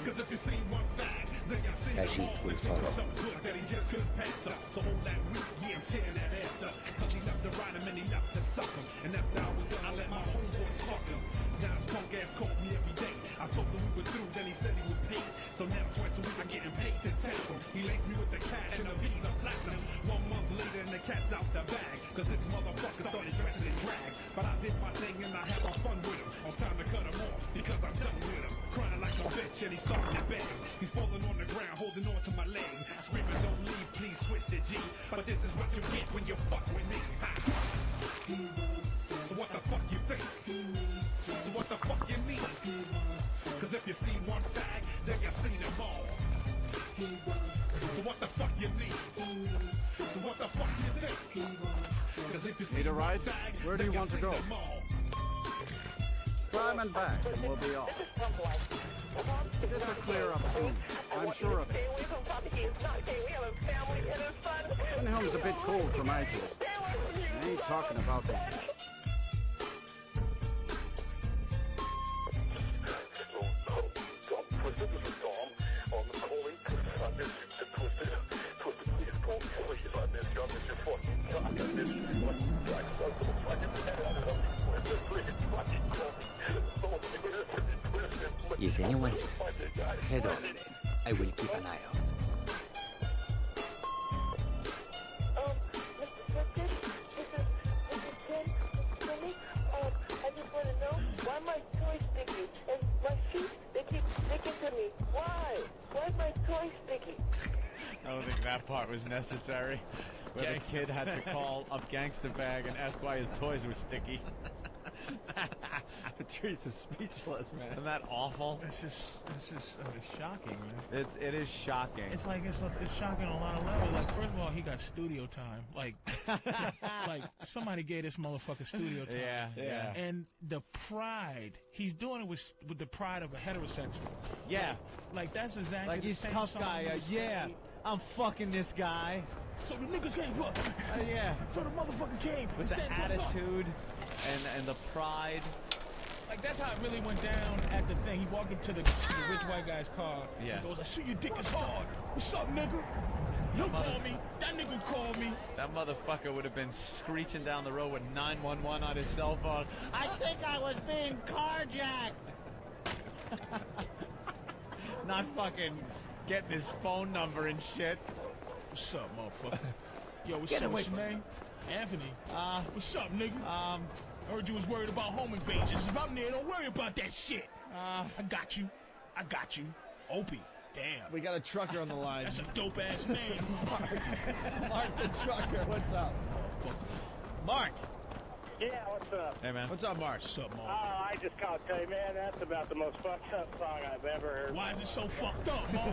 Cause if you see one bag, then you see them Khajiit all. will It's follow. so good that he just couldn't pass up. So hold that weak, yeah, I'm tearing that ass up. Cause he left to ride him and he left to suck him. And after I was done, I let my homeboys fuck him. Now his punk ass called me every day. I told him we were through, then he said he would pay. So now twice a week I'm getting paid to tap him. He linked me with the cash and a Visa Platinum. 1 month later and the cat's out the bag. Cause this motherfucker started dressing in drag. But I did my thing and I had my fun with him. It was time to cut him off because I'm done with him. Crying like a bitch and he started to beg. He's falling on the ground, holding on to my leg. Screaming, don't leave, please twist it, G. But this is what you get when you fuck with me. Ha. So what the fuck you think? So what the fuck you need? Cause if you see one bag, then you see them all. So what the fuck you need? So what the fuck you think? Cause if you see Need a ride? one bag, Where do you then want to see go? them all. Climb and back, and we'll be off. This'll clear up soon. I'm sure of it. Winhelm's a bit cold for my taste. I ain't talking about that. If anyone's head on them, I will keep an eye out. I just want to know why my toy sticky and my feet, they keep sticking to me. Why? Why is my toy sticky? I don't think that part was necessary. Where the kid had to call up Gangsta Bag and ask why his toys were sticky. Patrice is speechless, man. Isn't that awful? It's just shocking, man. It is shocking. It's shocking on a lot of levels. Like, first of all, he got studio time. Like, like somebody gave this motherfucker studio time. Yeah. And the pride, he's doing it with the pride of a heterosexual. Yeah. Like that's exactly Like the he's same tough song guy. he Yeah, sang. I'm fucking this guy. So the niggas came up. Yeah. So the motherfucker came. With the and said, "What's up?" attitude and the pride. Like, that's how it really went down at the thing. He walked up to the rich white guy's car. Yeah. He goes, I see your dick is hard. What's up, nigga? You call me. That nigga called me. That motherfucker would have been screeching down the road with 911 on his cell phone. I think I was being carjacked. Not fucking getting his phone number and shit. What's up, motherfucker? Yo, what's Get up, away what's your from name? Anthony. What's up, nigga? I heard you was worried about home invasions. If I'm there, don't worry about that shit. I got you. I got you. Opie. Damn. We got a trucker on the line. That's a dope-ass name. Mark the trucker. What's up? Mark. Yeah, what's up? Hey, man. What's up, Mark? What's up, Mark? I just called to tell you, man, that's about the most fucked up song I've ever heard. Why is it so fucked up, Mark?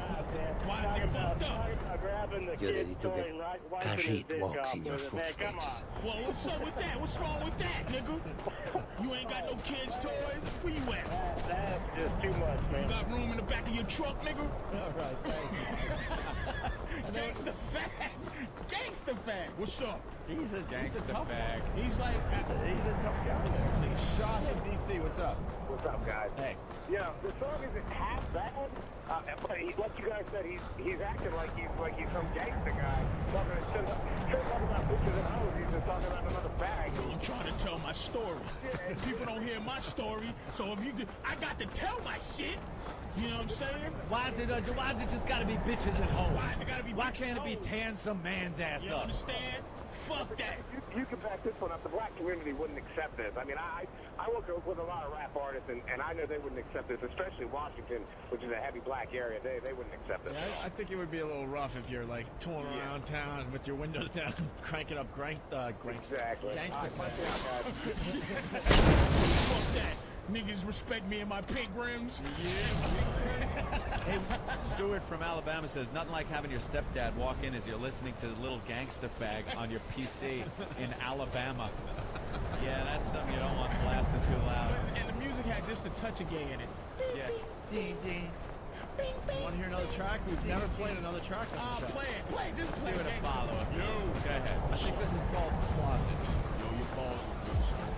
Why Talking is it fucked up? Grabbing the You're ready kid's to toy get and wiping his Kajit dick walks off in your with it, man. Come footsteps. on. Well, what's up with that? What's wrong with that, nigga? You ain't got no kids' toys? Where you at? That's just too much, man. You got room in the back of your truck, nigga? All right, thank you. Gangsta fag. Gangsta fag. What's up? He's a Gangsta tough bag. one. He's like, He's a tough guy there. Josh in D.C., what's up? What's up, guys? Hey. Yeah, the song isn't half bad, but like you guys said, he's acting like he's some gangster guy talking about bitches and hoes. He's just talking about another bag. I'm trying to tell my story. People don't hear my story, so if you do, I got to tell my shit. You know what I'm saying? Why is it just gotta be bitches and hoes? Why is it gotta be Why bitches can't it and be hoes? tearing some man's ass You up? understand? Fuck that. You can back this one up. The black community wouldn't accept this. I mean, I work with a lot of rap artists, and I know they wouldn't accept this, especially Washington, which is a heavy black area. They wouldn't accept this. Yeah, I think it would be a little rough if you're like touring around town with your windows down, cranking up Exactly. gangster Punch it out, guys. Fuck that. Niggas respect me and my pink rims. Hey, Stuart from Alabama says, nothing like having your stepdad walk in as you're listening to Little Gangsta Fag on your PC in Alabama. Yeah, that's something you don't want blasting too loud. And the music had just a touch of gay in it. Yeah. Ding, ding. You want to hear another track? We've never played another track on the show. Play it, just play Give it a gangsta. follow. Yo. Go ahead. I think this is called Closet. Yo, your balls are good, son.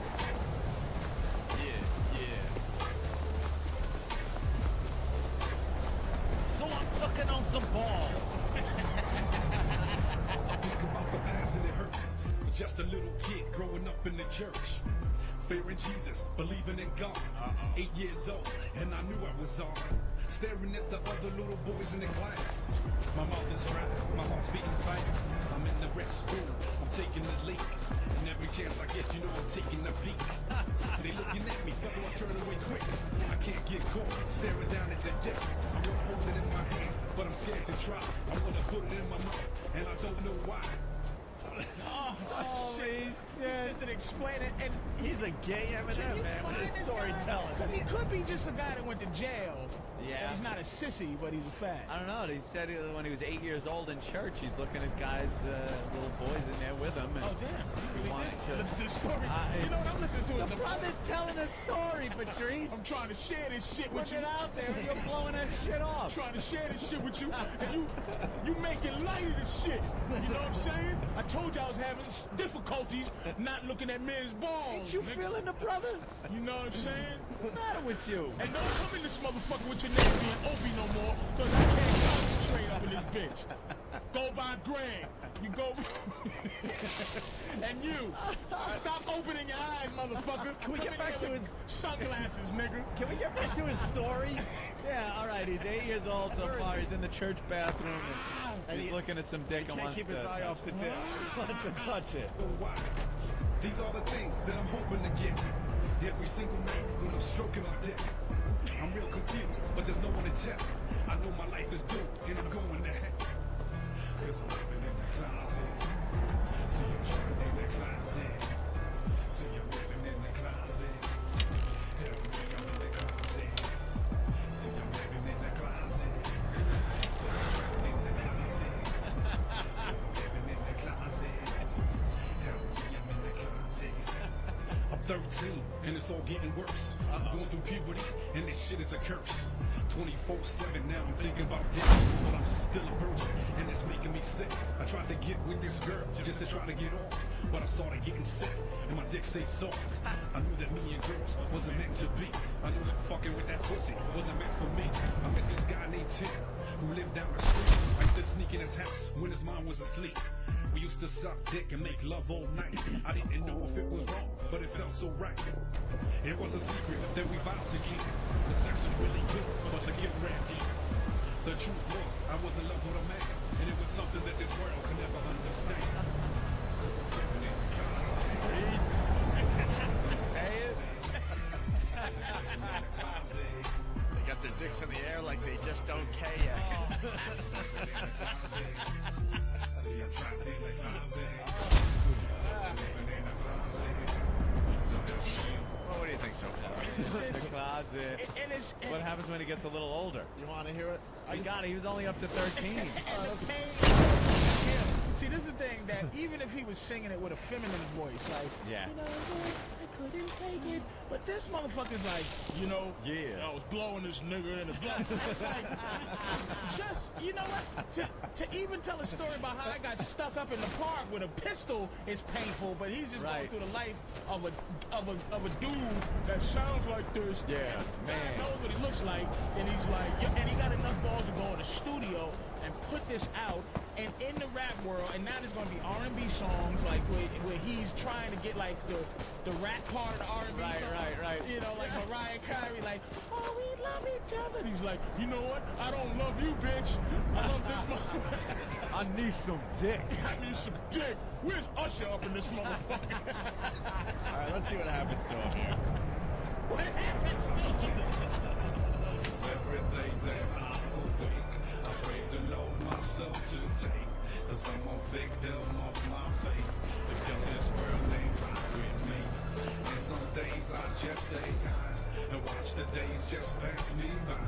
So I'm sucking on some balls. I think about the past and it hurts. Just a little kid growing up in the church. Fearing Jesus, believing in God. 8 years old, and I knew I was on. Staring at the other little boys in the class. My mouth is dry, my heart's beating fast. I'm in the restroom, I'm taking the leak. And every chance I get, you know I'm taking a peek. They looking at me, so I turn away quick. I can't get caught, staring down at the desk. I want to hold it in my hand, but I'm scared to try. I want to put it in my mouth, and I don't know why. Oh, man. Just an explainer, and He's a gay Eminem, man, with his storytelling. Because he could be just a guy that went to jail. Yeah. He's not a sissy, but he's a fag. I don't know. He said when he was 8 years old in church, he's looking at guys, little boys in there with him. And Oh, damn. he wanted to. The story. You know what I'm listening to? The brother's telling a story, Patrice. I'm trying to share this shit with Put you. it out there, and you're blowing that shit I'm off. trying to share this shit with you, and you making light of this shit. You know what I'm saying? I told you I was having difficulties not looking at men's balls. Ain't you nigga. feeling the brother? You know what I'm saying? What's the matter with you? And don't come in this motherfucker with your name being Opie no more, because I can't concentrate up in this bitch. Go by Greg. You go... and you. Stop opening your eyes, motherfucker. Can we get back to his sunglasses, nigga? Can we get back to his story? Yeah, all right. He's 8 years old so far. He's in the church bathroom, and he's looking at some dick and Can't wants keep his to eye off the dick. Wants to touch it. Oh, why? These are the things that I'm hoping to get. Every single night when I'm stroking my dick. I'm real confused, but there's no one to tell. I know my life is doomed, and I'm going to hell. Cause I'm living in the closet. See, I'm trapped in the closet. See, I'm living in the closet. Help me, I'm in the closet. See, I'm living in the closet. See, I'm trapped in the closet. Cause I'm living in the closet. Help me, I'm in the closet. I'm 13, and it's all getting worse. Going through puberty, and this shit is a curse. 24/7 now I'm thinking about this, but I'm still a virgin, and it's making me sick. I tried to get with this girl just to try to get off, but I started getting sick, and my dick stayed soft. I knew that me and girls wasn't meant to be. I knew that fucking with that pussy wasn't meant for me. I met this guy named Tim, who lived down the street. I used to sneak in his house when his mom was asleep. We used to suck dick and make love all night. I didn't know if it was wrong, but it felt so right. It was a secret that we vowed to keep. The sex was really good, but the guilt ran deep. The truth was, I was in love with a man, and it was something that this world could never understand. They got their dicks in the air like they just don't care yet. Well, what do you think so far? The closet. What happens when he gets a little older? You want to hear it? I got it. He was only up to 13. See, this is the thing that even if he was singing it with a feminine voice, like, Yeah. you know, I couldn't take it, but this motherfucker's like, you know, Yeah. I was blowing this nigga in the blood. It's like, just, you know what? To even tell a story about how I got stuck up in the park with a pistol is painful, but he's just going through the life of a dude that sounds like this. Yeah, man. Knows what he looks like, and he's like, and he got enough balls to go in the studio and put this out, and in the rap world, and now there's gonna be R&B songs like where he's trying to get like the rap part of the R&B song. Right. You know, like Mariah Carey, like, oh, we love each other. And he's like, you know what? I don't love you, bitch. I love this motherfucker. I need some dick. I need some dick. Where's Usher up in this motherfucker? All right, let's see what happens to him here. What happens to him? Every day that I'm awake, I pray the Lord myself to take, 'cause I'm a victim of my fate, because this world ain't right with me. And some days I just stay high and watch the days just pass me by,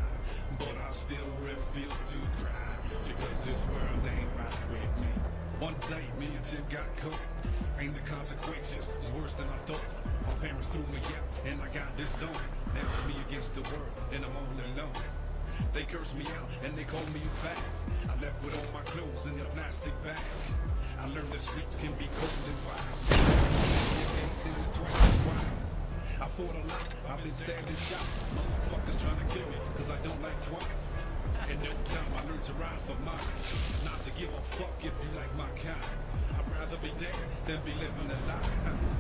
but I still refuse to cry, because this world ain't right with me. One day me and Tim got caught, and the consequences was worse than I thought. My parents threw me out, and I got this zone. Now it's me against the world, and I'm all alone. They cursed me out, and they called me back. I left with all my clothes in a plastic bag. I learned the streets can be cold and wild. Anything is twice as wild. I fought a lot, I've been stabbed and shot. Motherfuckers trying to kill me, 'cause I don't like twat. In no time I learned to ride for mine, not to give a fuck if you like my kind. I'd rather be dead than be living a lie,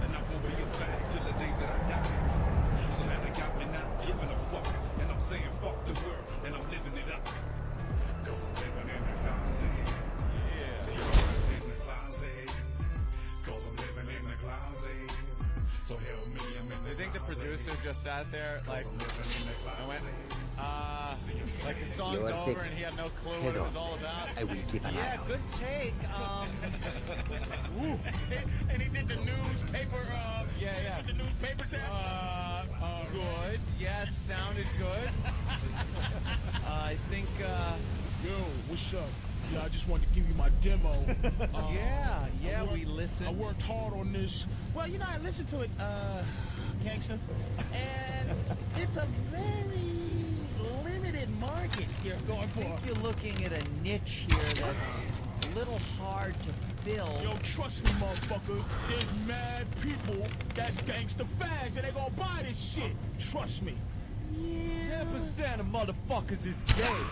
and I won't be a fag till the day that I die. So now they got me not giving a fuck, and I'm saying fuck the world, and I'm living it up. 'Cause I'm living in the closet. Yeah, in the closet. 'Cause I'm living in the closet. So help me, I'm in the Do you think the producer just sat there like and went, like the song's You're over thick. and he had no clue Head what it was on. all about? I will keep an eye Yeah, out. good take. And he did the newspaper, Yeah. the newspaper sound. Good. Yes, sound is good. I think, Yo, what's up? Yeah, I just wanted to give you my demo. we listened. I worked hard on this. Well, you know, I listened to it, gangster, and it's a very limited market you're going for. I think you're looking at a niche here that's a little hard to fill. Yo, trust me, motherfucker. There's mad people that's gangster fags, and they gonna buy this shit. Trust me. 10% of motherfuckers is gay.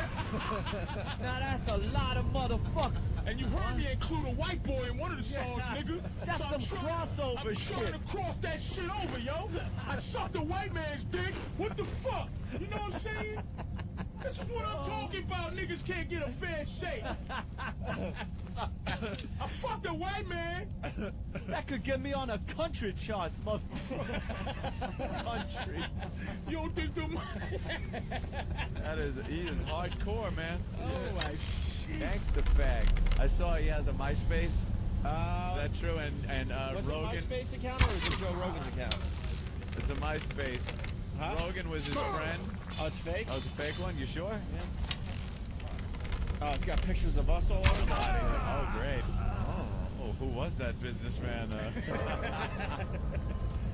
Now that's a lot of motherfuckers. And you heard me include a white boy in one of the songs, nigga. That's So I'm some trying- crossover I'm trying shit. to cross that shit over, yo. I sucked a white man's dick. What the fuck? You know what I'm saying? This is what I'm talking about. Niggas can't get a fair shake. I fucked a white man. That could get me on a country charts, motherfucker. Country. You don't think the He is hardcore, man. Oh my shit. Gangsta fag. I saw he has a MySpace. Is that true? And Was Rogan. it MySpace account or is it Joe Rogan's account? It's a MySpace. Huh? Rogan was his friend. Oh, it's fake? Oh, it's a fake one? You sure? Yeah. Oh, it's got pictures of us all over the body. Oh, great. Oh, who was that businessman?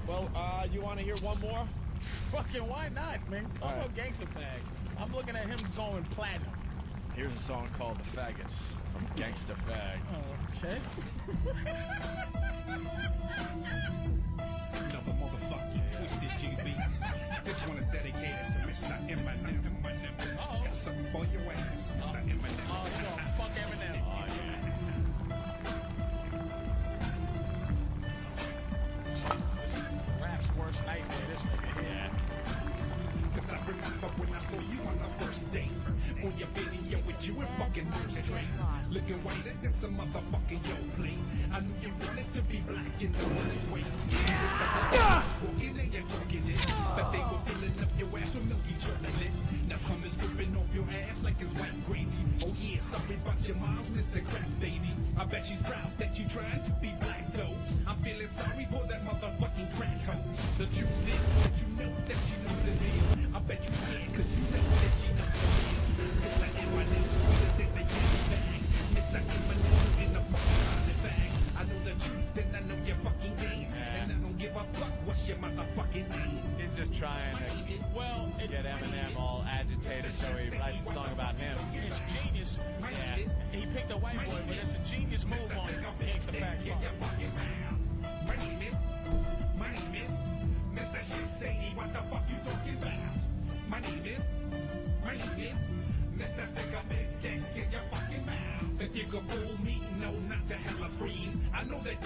Well, you want to hear one more? Fucking why not, man? I'm All right. a gangster fag. I'm looking at him going platinum. Here's a song called The Faggots from Gangsta Fag. Okay. Another motherfucking twisted GB. This one is dedicated to Mr. Eminem. Got something for your ass, Mr. Eminem. Oh, you gonna fuck Eminem. Oh, yeah. Rap's worst nightmare, this nigga here. Cause I remember when I saw you on the first date. On your video with you and fucking nose straight. Looking whiter than some motherfucking yo plate. I knew you wanted to be black in the worst way. Walking in and talking it. But they were filling up your ass with milky chocolate. Now some is ripping off your ass like it's white gravy. Oh yeah, sorry about your mom's Mr. Crap baby. I bet she's proud that you trying to be black though. I'm feeling sorry for that motherfucking crack hoe. The truth is that you know that she knows the deal. I bet you can, cause you know that she knows the deal. Mr. Eminem, sweeter than the candy bag. Mr. Eminem in the fucking honey bag. I know the truth and I know your fucking game. And I don't give a fuck what's your motherfucking name. He's just trying to get Eminem all agitated so he writes a song about him. It's genius. Yeah. He picked a white boy, but it's a genius move on Gangsta Fag. My name is Mr. Shit Shady. What the fuck you talking about? My name is Mr. Stick a big dick in your fucking mouth. That you could fool me, no, not to hella freeze. I know that